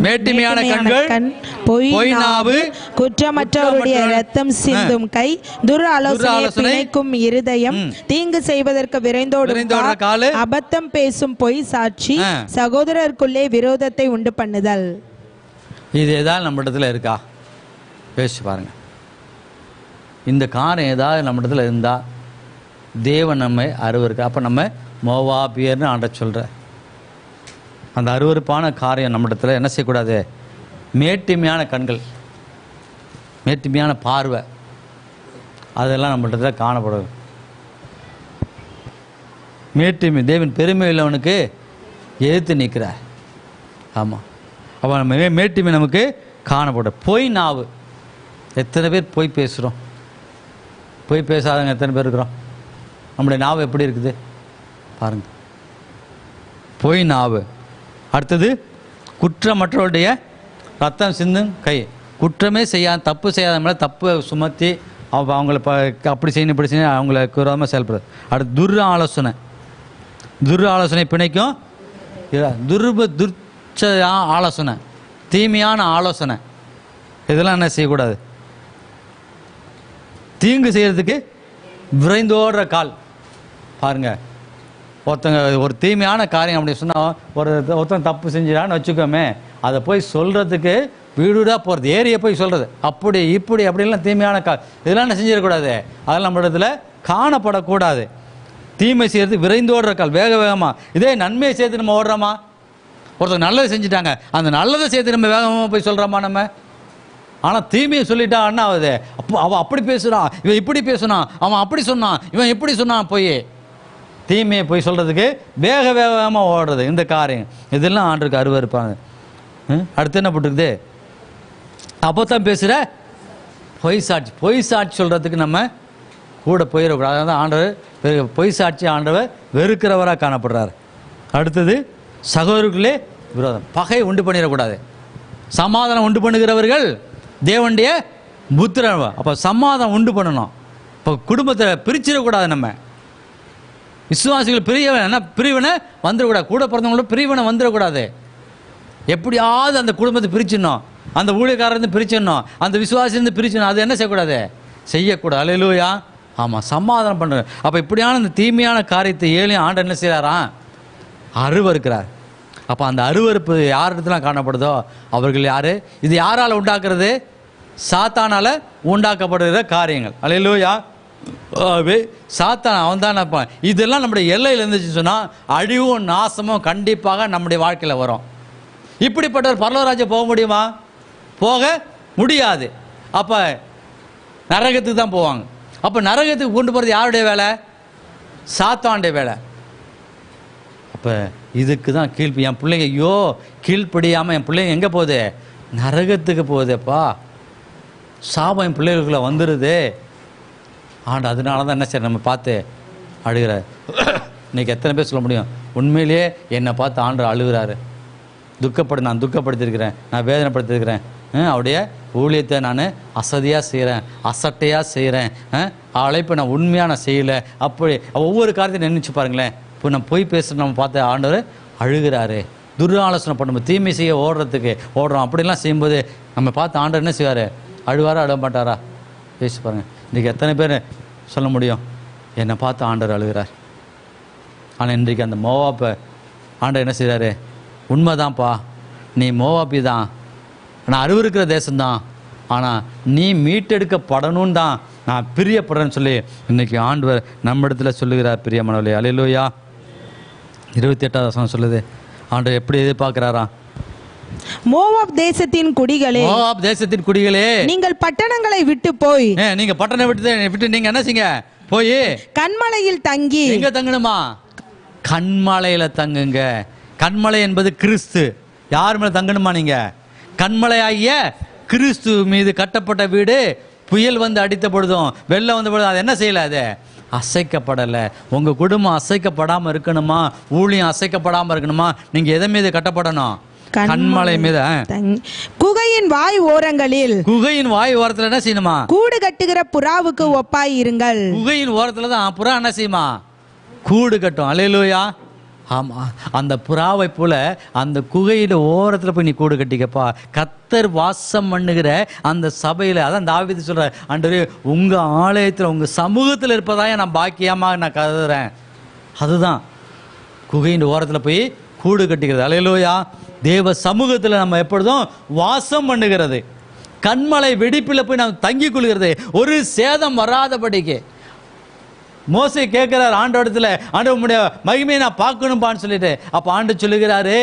[SPEAKER 1] மேட்டிமையான கண்கள், பொய் நாவு,
[SPEAKER 2] குற்றமற்றவருடைய ரத்தம் சிந்தும் கை, துர் ஆலோசனையை பிணைக்கும் இருதயம், தீங்கு செய்வதற்கு விரைந்தோடும் கால், அபத்தம் பேசும் பொய் சாட்சி, சகோதரருக்குள்ளே விரோதத்தை உண்டு பண்ணுதல்.
[SPEAKER 1] இது ஏதாவது நம்ம இடத்துல இருக்கா? பேசி பாருங்க. இந்த காரம் ஏதாவது நம்ம இடத்துல இருந்தால் தேவன் நம்மை அருவருக்கு. அப்போ நம்ம மோவாபியர்னு ஆண்டவர் சொல்கிற அந்த அருவருப்பான காரியம் நம்ம இடத்துல என்ன செய்யக்கூடாது? மேட்டிமையான கண்கள், மேட்டிமையான பார்வை, அதெல்லாம் நம்ம இடத்துல காணப்படும். மேட்டிமை தேவன் பெருமை உள்ளவனுக்கு எதிர்த்து நிற்கிறார். ஆமாம். அப்போ நம்ம மேட்டிமை நமக்கு காணப்படும். பொய் நாவு. எத்தனை பேர் பொய் பேசுகிறோம்? பொய் பேசாதவங்க எத்தனை பேர் இருக்கிறோம்? நம்முடைய நாவு எப்படி இருக்குது பாருங்கள். பொய் நாவு. அடுத்தது குற்றமற்றவருடைய ரத்தம் சிந்தும் கை. குற்றமே செய்யாத, தப்பு செய்யாத மேலே தப்பு சுமத்தி அவங்கள அப்படி செய்யணும் இப்படி செய்யணும் அவங்களுக்கு விரோதமாக செயல்படுறது. அடுத்து துர் ஆலோசனை பிணைக்கும் ஆலோசனை, தீமையான ஆலோசனை, இதெல்லாம் என்ன செய்யக்கூடாது? தீங்கு செய்கிறதுக்கு விரைந்தோடுற கால். பாருங்க, ஒருத்தங்க ஒரு தீமையான காரியம் அப்படி சொன்னால், ஒருத்தன் தப்பு செஞ்சிடான்னு வச்சுக்கோமே, அதை போய் சொல்கிறதுக்கு வீடுடாக போகிறது, ஏரியை போய் சொல்கிறது, அப்படி இப்படி அப்படிலாம் தீமையான கால். இதெல்லாம் என்ன செஞ்சிடக்கூடாது? அதெல்லாம் நம்ம இடத்துல காணப்படக்கூடாது. தீமை செய்கிறது விரைந்தோடுற கால், வேக வேகமாக. இதே நன்மையை சேர்த்து நம்ம ஓடுறோமா? ஒருத்தர் நல்லதை செஞ்சுட்டாங்க, அந்த நல்லதை சேர்த்து நம்ம வேகமாக போய் சொல்கிறோமா நம்ம? ஆனால் தீமையை சொல்லிட்டா என்ன ஆகுது? அவன் அப்படி பேசுகிறான், இவன் இப்படி பேசுனான், அவன் அப்படி சொன்னான், இவன் எப்படி சொன்னான், போய் தீமையை போய் சொல்கிறதுக்கு வேக வேகமாக ஓடுறது. இந்த காரியம் இதெல்லாம் ஆண்டுக்கு அருவருப்பாங்க. அடுத்து என்ன போட்டுருக்குது? அப்போத்தான் பேசுகிற பொய் சாட்சி சொல்கிறதுக்கு நம்ம கூட போயிடக்கூடாது. அதான் ஆண்டவர் பொய் சாட்சி ஆண்டவர் வெறுக்கிறவராக காணப்படுறார். அடுத்தது சகோதரர்களே விரோதம், பகை உண்டு பண்ணிடக்கூடாது. சமாதானம் உண்டு பண்ணுகிறவர்கள் தேவனுடைய புத்திரன். அப்போ சமாதானம் உண்டு பண்ணணும். இப்போ குடும்பத்தை பிரிச்சிடக்கூடாது. நம்ம விசுவாசிகள் பிரிவினை வந்துடக்கூடாது. கூட பிறந்தவங்களும் பிரிவினை வந்துடக்கூடாது. எப்படியாவது அந்த குடும்பத்தை பிரிச்சிடணும், அந்த ஊழியக்காரருந்து பிரிச்சிடணும், அந்த விசுவாசிலேருந்து பிரிச்சிடணும். அது என்ன செய்யக்கூடாது? செய்யக்கூடாது. அல்லேலூயா. ஆமாம், சமாதானம் பண்ணுறது. அப்போ இப்படியான இந்த தீமையான காரியத்தை ஏழையும் ஆண்டவர் என்ன செய்கிறாராம்? அருவருக்கிறார். அப்போ அந்த அருவருப்பு யார் இடத்துல காணப்படுதோ அவர்கள் யார்? இது யாரால் உண்டாக்குறது? சாத்தானால் உண்டாக்கப்படுகிற காரியங்கள். அல்லேலூயா. சாத்தான் அவன் தான் நினைப்பான். இதெல்லாம் நம்முடைய எல்லையில் இருந்துச்சு சொன்னால் அழிவும் நாசமும் கண்டிப்பாக நம்முடைய வாழ்க்கையில் வரும். இப்படிப்பட்ட பரலோகராஜ்யம் போக முடியுமா? போக முடியாது. அப்போ நரகத்துக்கு தான் போவாங்க. அப்போ நரகத்துக்கு கொண்டு போகிறது யாருடைய வேலை? சாத்தானுடைய வேலை. அப்போ இதுக்கு தான் என் பிள்ளைங்க கீழ்ப்படியாமல் என் பிள்ளைங்க எங்கே போகுது? நரகத்துக்கு போகுதுப்பா. சாபம் என் பிள்ளைகளுக்குள்ள வந்துடுது. அதனால தான் என்ன சரி நம்ம பார்த்து அழுகிறார். இன்றைக்கி எத்தனை பேர் சொல்ல முடியும் உண்மையிலேயே என்னை பார்த்து ஆண்டவர் அழுகிறாரு? நான் துக்கப்படுத்திருக்கிறேன், நான் வேதனைப்படுத்திருக்கிறேன், அவருடைய ஊழியத்தை நான் அசதியாக செய்கிறேன், அசட்டையாக செய்கிறேன், அழைப்பை நான் உண்மையாக நான் செய்யலை. அப்படி ஒவ்வொரு காரியத்தையும் நினைச்சு பாருங்களேன். இப்போ நான் போய் பேசுகிற நம்ம பார்த்து ஆண்டவர் அழுகிறாரு. துராலோசனை பண்ணும்போது தீமை செய்ய ஓடுறோம். அப்படிலாம் செய்யும்போது நம்ம பார்த்து ஆண்டவர் என்ன செய்வார்? அழுவாரா அழுவ மாட்டாரா? பேசி பாருங்கள். இன்றைக்கி எத்தனை பேர் சொல்ல முடியும் என்னை பார்த்து ஆண்டவர் அழுகிறார்? ஆனால் இன்றைக்கு அந்த மோவாப்பை ஆண்டவர் என்ன செய்கிறாரு? உண்மைதான்ப்பா, நீ மோவாப்பி தான், நான் அருவருக்கிற தேசம்தான், ஆனால் நீ மீட்டெடுக்கப்படணும் தான் நான் பிரியப்படுறேன்னு சொல்லி இன்றைக்கி ஆண்டவர் நம்ம இடத்துல சொல்லுகிறார். பிரியமானவர்களே, அல்லேலூயா. 28வது வசனம் சொல்லுது, ஆண்டவர் எப்படி எதிர்பார்க்கிறாரா?
[SPEAKER 2] மோவாப் தேசத்தின் குடிகளே, நீங்கள் பட்டணங்களை விட்டு போய்,
[SPEAKER 1] நீங்க பட்டணம் விட்டு நீங்க என்ன செய்யுங்க? போய்
[SPEAKER 2] கன்மலையில் தங்கி.
[SPEAKER 1] எங்க தங்கணுமா? கன்மலையில தங்குங்க. கன்மலை என்பது கிறிஸ்து. யார் மேல தங்கணுமா? நீங்க கன்மலை ஆகிய கிறிஸ்து மீது கட்டப்பட்ட வீடு புயல் வந்து அடித்த பொழுதும் வெள்ளம் வந்த பொழுதும் அது என்ன செய்யல? அது அசைக்கப்படலை. உங்கள் குடும்பம் அசைக்கப்படாமல் இருக்கணுமா? ஊழியம் அசைக்கப்படாமல் இருக்கணுமா? நீங்கள் எதை மீது கட்டப்படணும்? கன்மலை மீது.
[SPEAKER 2] குகையின் வாய் ஓரத்தில்
[SPEAKER 1] என்ன செய்யணுமா?
[SPEAKER 2] கூடு கட்டுகிற புறாவுக்கு ஒப்பாய் இருங்கள்.
[SPEAKER 1] குகையின் ஓரத்தில் தான் புறா என்ன செய்யுமா? கூடு கட்டும். அல்லேலூயா. ஆமாம், அந்த புறாவை போல அந்த குகையில் ஓரத்தில் போய் நீ கூடு கட்டிக்கப்பா. கர்த்தர் வாசம் பண்ணுகிற அந்த சபையில், அதான் தாவீது சொல்கிறார், ஆண்டவரே உங்கள் ஆலயத்தில் உங்கள் சமூகத்தில் இருப்பதாக நான் பாக்கியமாக நான் கருதுறேன். அதுதான் குகையின் ஓரத்தில் போய் கூடு கட்டிக்கிறது. அல்லேலூயா. தேவ சமூகத்தில் நம்ம எப்பொழுதும் வாசம் பண்ணுகிறது. கன்மலை வெடிப்பில் போய் நாம் தங்கி கொள்கிறது, ஒரு சேதம் வராதபடிக்கு. மோசே கேட்கிறார் ஆண்டவரிடத்துல, ஆண்டவர் உம்முடைய மகிமையை நான் பார்க்கணும்பான்னு சொல்லிட்டு. அப்போ ஆண்டு சொல்லுகிறாரு,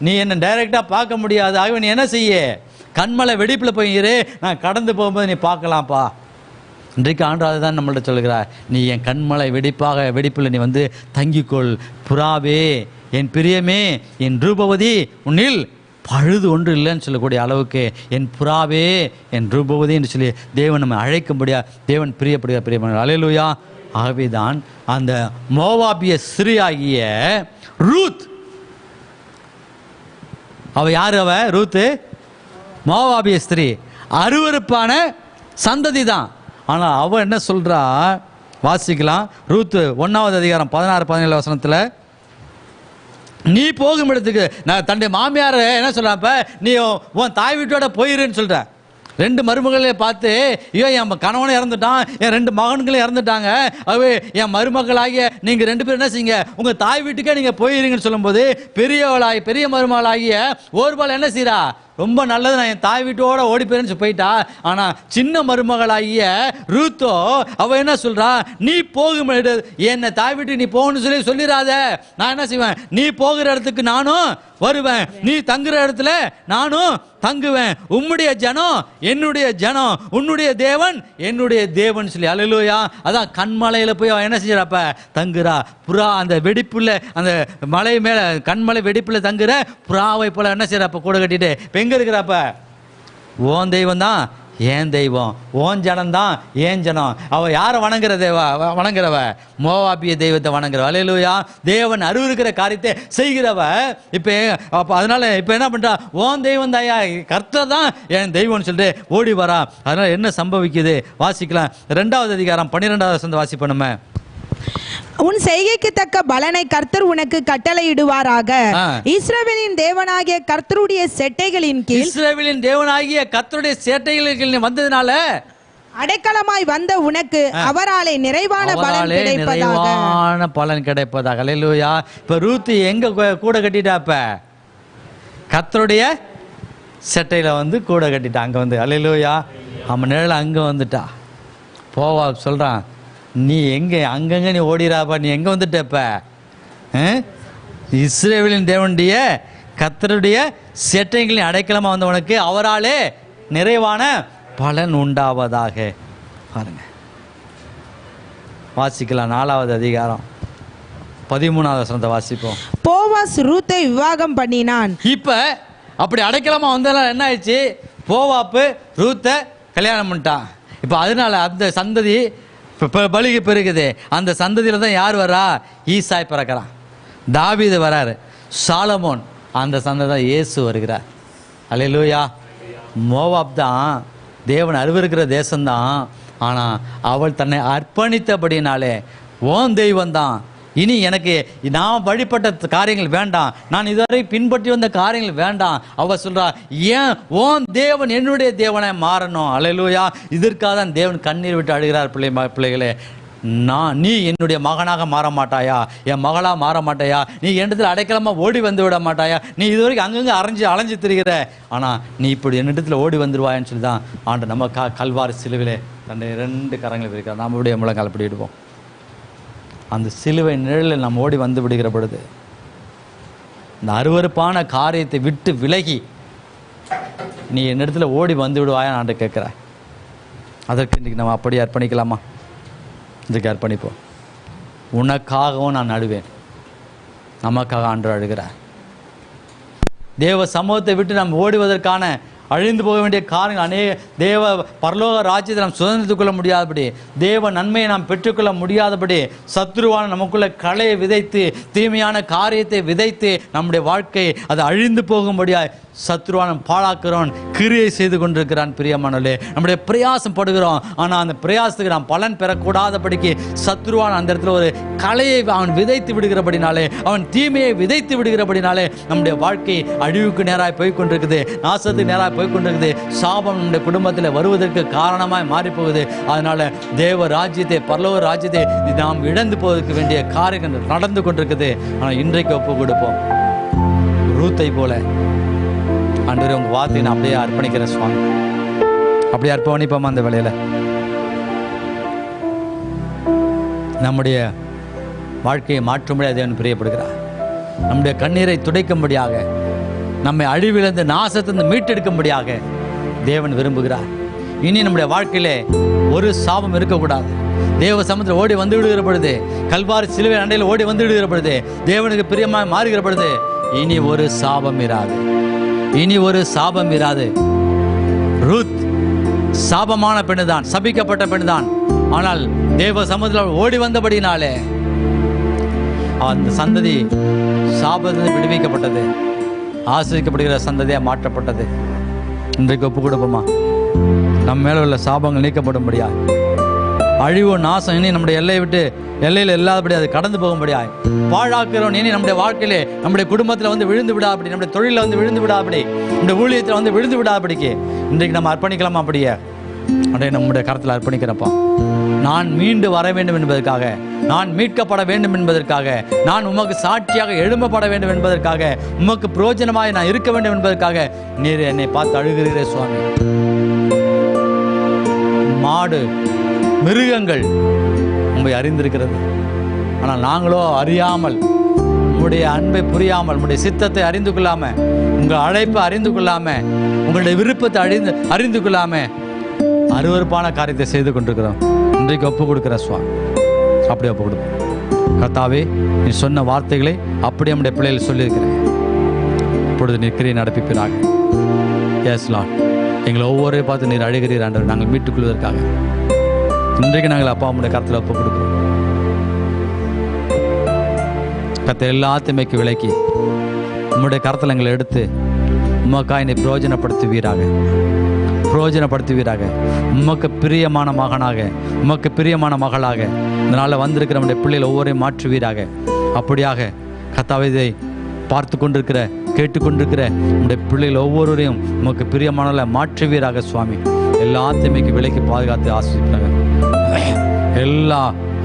[SPEAKER 1] நீ என்ன டைரெக்டாக பார்க்க முடியாது, ஆகவே நீ என்ன செய்ய? கண்மலை வெடிப்பில் போய் இரு, நான் கடந்து போகும்போது நீ பார்க்கலாம்ப்பா. இன்றைக்கு ஆண்டு அதுதான் நம்மள்ட்ட சொல்லுகிறார், நீ என் கண்மலை வெடிப்பில் நீ வந்து தங்கிக்கொள். புறாவே, என் பிரியமே, என் ரூபவதி, உன்னில் பழுது ஒன்று இல்லைன்னு சொல்லக்கூடிய அளவுக்கு என் புறாவே, என் ரூபவதி என்று சொல்லி தேவன் நம்ம அழைக்கும்படியா தேவன் பிரியப்படுகிற பிரியமான. அல்லேலூயா. ஆகவேதான் அந்த மோவாபிய ஸ்திரீயாகிய ரூத், அவ யாரு? அவ ரூத்து மோவாபிய ஸ்திரீ, அருவருப்பான சந்ததி தான். ஆனால் அவ என்ன சொல்றா வாசிக்கலாம். ரூத்து 1வது அதிகாரம் 16-17 வசனத்தில், நீ போகும் இடத்துக்கு நான் தன்னுடைய மாமியார் என்ன சொல்றப்ப, நீ உன் தாய் வீட்டோட போயிருன்னு சொல்ற. 2 மருமகளே பார்த்து, ஐயோ என் கணவனும் இறந்துட்டான், என் 2 மகன்களும் இறந்துட்டாங்க, அவே என் மருமகளாகிய நீங்கள் 2 பேரும் என்ன செய்யுங்க, உங்கள் தாய் வீட்டுக்கே நீங்கள் போயிருங்கன்னு சொல்லும்போது, பெரிய மருமகளாகிய ஓர்பால் என்ன செய்யறா? ரொம்ப நல்லது, நான் என் தாய் வீட்டோட ஓடி போயிருன்னு போயிட்டா. ஆனால் சின்ன மருமகளாகிய ரூத்தோ அவ என்ன சொல்றா? நீ போகும் என்னை தாய் வீட்டுக்கு நீ போகணும்னு சொல்லிடாத. நான் என்ன செய்வேன்? நீ போகிற இடத்துக்கு நானும் வருவேன், நீ தங்குற இடத்துல நானும் தங்குவேன். உம்முடைய ஜனம் என்னுடைய ஜனம், உன்னுடைய தேவன் என்னுடைய தேவன் சொல்லி. அல்லேலூயா. அதான் கண்மலையில் போய் அவன் என்ன செஞ்சிடப்ப தங்குறா. புறா அந்த வெடிப்புல, அந்த மலை மேல கண்மலை வெடிப்புல தங்குற புறாவை போல என்ன செய்யறப்ப கூட கட்டிட்டு எங்க இருக்கிறப்ப ஓன் தெய்வம் தான் ஏன் தெய்வம், ஓன் ஜனம்தான் ஏன் ஜனம். அவள் யாரை வணங்குறவ மோவாபிய தெய்வத்தை வணங்குறவ. அல்லேலூயா. தேவன் அருவருக்கிற காரியத்தை செய்கிறவ. இப்போ அப்போ அதனால இப்போ என்ன பண்ணுறா, ஓன் தெய்வம் தாயா, கர்த்தர் தான் என் தெய்வம்னு சொல்லிட்டு ஓடி வரா. அதனால என்ன சம்பவிக்குது வாசிக்கலாம். 2வது அதிகாரம் 12வது வசனத்தை வாசிப்போம்.
[SPEAKER 2] உன் செய்கைக்கு தக்க பலனை கர்த்தர் உனக்கு கட்டளையிடுவாராக. இஸ்ரவேலின் தேவனாகிய கர்த்தருடைய செட்டைகளின் கீழ்,
[SPEAKER 1] இஸ்ரவேலின் தேவனாகிய கர்த்தருடைய செட்டைகளின் வந்ததுனால
[SPEAKER 2] அடைக்கலமாய் வந்த உனக்கு அவராலே நிறைவான
[SPEAKER 1] பலன் கிடைப்பதாக. அல்லேலூயா. இப்ப ரூத் எங்க கூட கட்டிட்டா, இப்ப கர்த்தருடைய செட்டையில வந்து கூட கட்டிட்டா. அங்க வந்து அல்லேலூயா. அவன் நிழல் அங்க வந்துட்டா. போவா சொல்றான், நீ எங்கே அங்கங்கே நீ ஓடிறாப்பா, நீ எங்கே வந்துட்டப்ப? இஸ்ரவேலின் தேவனுடைய கர்த்தருடைய செட்டைகளின் அடைக்கலமாக வந்தவனுக்கு அவராலே நிறைவான பலன் உண்டாவதாக. பாருங்க, வாசிக்கலாம். 4வது அதிகாரம் 13வது வசனத்தை வாசிப்போம்.
[SPEAKER 2] போவாஸ் ரூத்தை விவாகம் பண்ணினான்.
[SPEAKER 1] இப்ப அப்படி அடைக்கலமாக வந்ததால என்ன ஆயிடுச்சு, போவாப்பு ரூத்தை கல்யாணம் பண்ணிட்டான். இப்போ அதனால அந்த சந்ததி பலிக்கு பெருகுது. அந்த சந்ததியில் தான் யார் வரா, ஈசாய் பிறக்கிறான், தாவீது வராரு, சாலமோன், அந்த சந்ததி தான் இயேசு வருகிறார். அல்லேலூயா. மோவாப் தான் தேவன் அருவருக்கிற தேசம்தான். ஆனால் அவள் தன்னை அர்ப்பணித்தபடினாலே ஓன் தெய்வம் தான், இனி எனக்கு நான் வழிபட்ட காரியங்கள் வேண்டாம், நான் இதுவரை பின்பற்றி வந்த காரியங்கள் வேண்டாம். அவ சொல்றா, ஏன் ஓன் தேவன் என்னுடைய தேவனை மாறணும். அல்லேலூயா. இதற்காக தான் தேவன் கண்ணீர் விட்டு அழுகிறார். பிள்ளைகளே, நீ என்னுடைய மகனாக மாற மாட்டாயா, என் மகளாக மாற மாட்டாயா, நீ என்னிடத்தில் அடைக்கலமாக ஓடி வந்து விட மாட்டாயா, நீ இதுவரைக்கும் அங்கங்கே அலைஞ்சு திரிகிற, ஆனால் நீ இப்படி என்னிடத்தில் ஓடி வந்துடுவாயன்னு சொல்லி தான் ஆண்டு நம்ம கல்வாரி சிலுவிலே தன்னுடைய 2 கரங்களை இருக்கிறார். நம்முடைய முழங்கால் பிடிடுவோம். அந்த சிலுவை நிழலில் நாம் ஓடி வந்து விடுகிற பொழுது இந்த அருவருப்பான காரியத்தை விட்டு விலகி நீ என்னிடத்துல ஓடி வந்து விடுவாயா நான் கேட்குறேன். அதற்கு இன்றைக்கு நம்ம அப்படியே அர்ப்பணிக்கலாமா? இன்றைக்கு அர்ப்பணிப்போம். உனக்காகவும் நான் அழுவேன், நமக்காக ஆண்டு அழுகிறார். தேவ சமூகத்தை விட்டு நாம் ஓடுவதற்கான அழிந்து போக வேண்டிய காரியங்கள் அநேக. தேவ பரலோக ராஜ்யத்தை நாம் சுதந்திரத்துக் கொள்ள முடியாதபடி, தேவ நன்மையை நாம் பெற்றுக்கொள்ள முடியாதபடி, சத்ருவான நமக்குள்ள களையை விதைத்து, தீமையான காரியத்தை விதைத்து, நம்முடைய வாழ்க்கை அது அழிந்து போகும்படியாய் சத்ருவான பாழாக்குறோன் கிரியை செய்து கொண்டிருக்கிறான். பிரியமானவர்களே, நம்முடைய பிரயாசம் படுகிறோம், ஆனால் அந்த பிரயாசத்துக்கு நாம் பலன் பெறக்கூடாதபடிக்கு சத்ருவான் அந்த இடத்துல ஒரு களையை அவன் விதைத்து விடுகிறபடினாலே, அவன் தீமையை விதைத்து விடுகிறபடினாலே நம்முடைய வாழ்க்கை அழிவுக்கு நேராக போய்கொண்டிருக்குது, நாசத்துக்கு நேராக போய்கொண்டிருக்குது. சாபம் நம்முடைய குடும்பத்தில் வருவதற்கு காரணமாய் மாறி போகுது. அதனால தேவ ராஜ்யத்தை, பரலோக ராஜ்யத்தை நாம் இழந்து போவதற்கு வேண்டிய காரியங்கள் நடந்து கொண்டிருக்குது. ஆனால் இன்றைக்கு ஒப்பு கொடுப்போம். ரூத்தை போல ஆண்டவரே, உங்கள் வார்த்தையை நான் அப்படியே அர்ப்பணிக்கிறேன் சுவாமி. அப்படியே அர்ப்பணிப்போமா அந்த வேலையில் நம்முடைய வாழ்க்கையை மாற்றும்படியாக தேவன் பிரியப்படுகிறார். நம்முடைய கண்ணீரை துடைக்கும்படியாக, நம்மை அழிவிலிருந்து நாசத்திலிருந்து மீட்டெடுக்கும்படியாக தேவன் விரும்புகிறார். இனி நம்முடைய வாழ்க்கையிலே ஒரு சாபம் இருக்கக்கூடாது. தேவ சமூகத்தில் ஓடி வந்து விடுகிற பொழுது, கல்வாரி சிலுவை அண்டையில் ஓடி வந்து விடுகிற பொழுது, தேவனுக்கு பிரியமாக மாறுகிற பொழுது இனி ஒரு சாபம் இராது, இனி ஒரு சாபம் இராது. ரூத் சாபமான பெண்ணுதான், சபிக்கப்பட்ட பெண்ணுதான். ஆனால் தேவ சமூகத்தில் ஓடி வந்தபடினாலே அந்த சந்ததி சாபத்திலிருந்து விடுவிக்கப்பட்டது, ஆசிரிக்கப்படுகிற சந்ததியாக மாற்றப்பட்டது. இன்றைக்கு ஒப்பு கொடுப்போமா? நம்ம மேலே உள்ள சாபங்கள் நீக்கப்படும்படியா, அழிவு நாசம் இனி நம்முடைய எல்லையை விட்டு எல்லையில் இல்லாதபடி அது கடந்து போகும்படியாய், பாழாக்கிறோம் இனி நம்முடைய வாழ்க்கையிலே, நம்முடைய குடும்பத்தில் வந்து விழுந்து விடாதபடி, நம்முடைய தொழிலில் வந்து விழுந்து விடாதபடி, நம்முடைய ஊழியத்தில் வந்து விழுந்து விடாதபடிக்கு இன்றைக்கு நம்ம அர்ப்பணிக்கலாமா? அப்படியே அப்படியே நம்முடைய கரத்தில் அர்ப்பணிக்கிறப்பா. நான் மீண்டு வர வேண்டும் என்பதற்காக, நான் மீட்கப்பட வேண்டும் என்பதற்காக, நான் உமக்கு சாட்சியாக எழும்பப்பட வேண்டும் என்பதற்காக, உமக்கு பிரயோஜனமாய் நான் இருக்க வேண்டும் என்பதற்காக நீர் என்னை பார்த்து அழுகிறீரே சுவாமி. மாடு, மிருகங்கள் உண்மை அறிந்திருக்கிறது, ஆனால் நாங்களோ அறியாமல், உங்களுடைய அன்பை புரியாமல், உங்களுடைய சித்தத்தை அறிந்து கொள்ளாமல், உங்கள் அழைப்பை அறிந்து கொள்ளாமல், உங்களுடைய விருப்பத்தை அறிந்து கொள்ளாமல் அருவருப்பான காரியத்தை செய்து கொண்டிருக்கிறோம். இன்றைக்கு ஒப்பு கொடுக்குற சுவாமி, அப்படியே ஒப்பு கொடுப்போம். கர்த்தாவே, நீ சொன்ன வார்த்தைகளை அப்படியே நம்முடைய பிள்ளைகள் சொல்லியிருக்கிறேன். இப்பொழுது நீ கிரியை நடப்பிப்பீராக. S Lord. எங்களை ஒவ்வொரு பார்த்து நீர் அழுகிறீர் ஆண்டவர், நாங்கள் மீட்டுக் கொள்வதற்காக இன்றைக்கு நாங்கள் அப்பா உம்முடைய கருத்தில் ஒப்பு கொடுக்குறோம். கர்த்தர் எல்லாத்தையுமைக்கு விலக்கி உம்முடைய கருத்தில் எங்களை எடுத்து உமக்காய் என்னை பிரயோஜனப்படுத்துவீராக, உமக்கு பிரியமான மகனாக, உமக்கு பிரியமான மகளாக இந்த நாளில் வந்திருக்கிற நம்முடைய பிள்ளைகள் ஒவ்வொருவரையும் மாற்றுவீராக. அப்படியாக கர்த்தாவே இதை பார்த்து கொண்டிருக்கிற கேட்டுக்கொண்டிருக்கிற நம்முடைய பிள்ளைகள் ஒவ்வொருவரையும் உமக்கு பிரியமானவர்களை மாற்றுவீராக சுவாமி. எல்லாத்தையுமே விலைக்கு பாதுகாத்து ஆசிரிப்பாங்க. எல்லா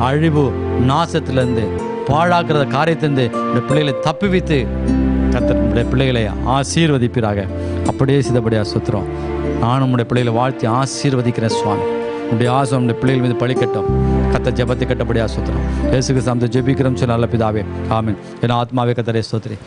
[SPEAKER 1] அழிவு நாசத்திலிருந்து பாழாக்குற காரியத்திலிருந்து இந்த பிள்ளைகளை தப்புவித்து கர்த்தர் பிள்ளைகளை ஆசீர்வதிப்பீராக. அப்படியே சிதப்படியாக சுத்துறோம். நானும் உடைய பிள்ளைகளை வாழ்த்தி ஆசீர்வதிக்கிறேன் சுவாமி. உடைய ஆசை உடைய பிள்ளைகள் மீது பழிக்கட்டும். கர்த்தர் ஜெபத்தை கட்டபடியாக சுத்துறோம். இயேசு கிறிஸ்து நாமத்தில் ஜெபிக்கிறோம் நல்ல பிதாவே, ஆமென். என் ஆத்மாவே கர்த்தரை ஸ்தோத்திரி.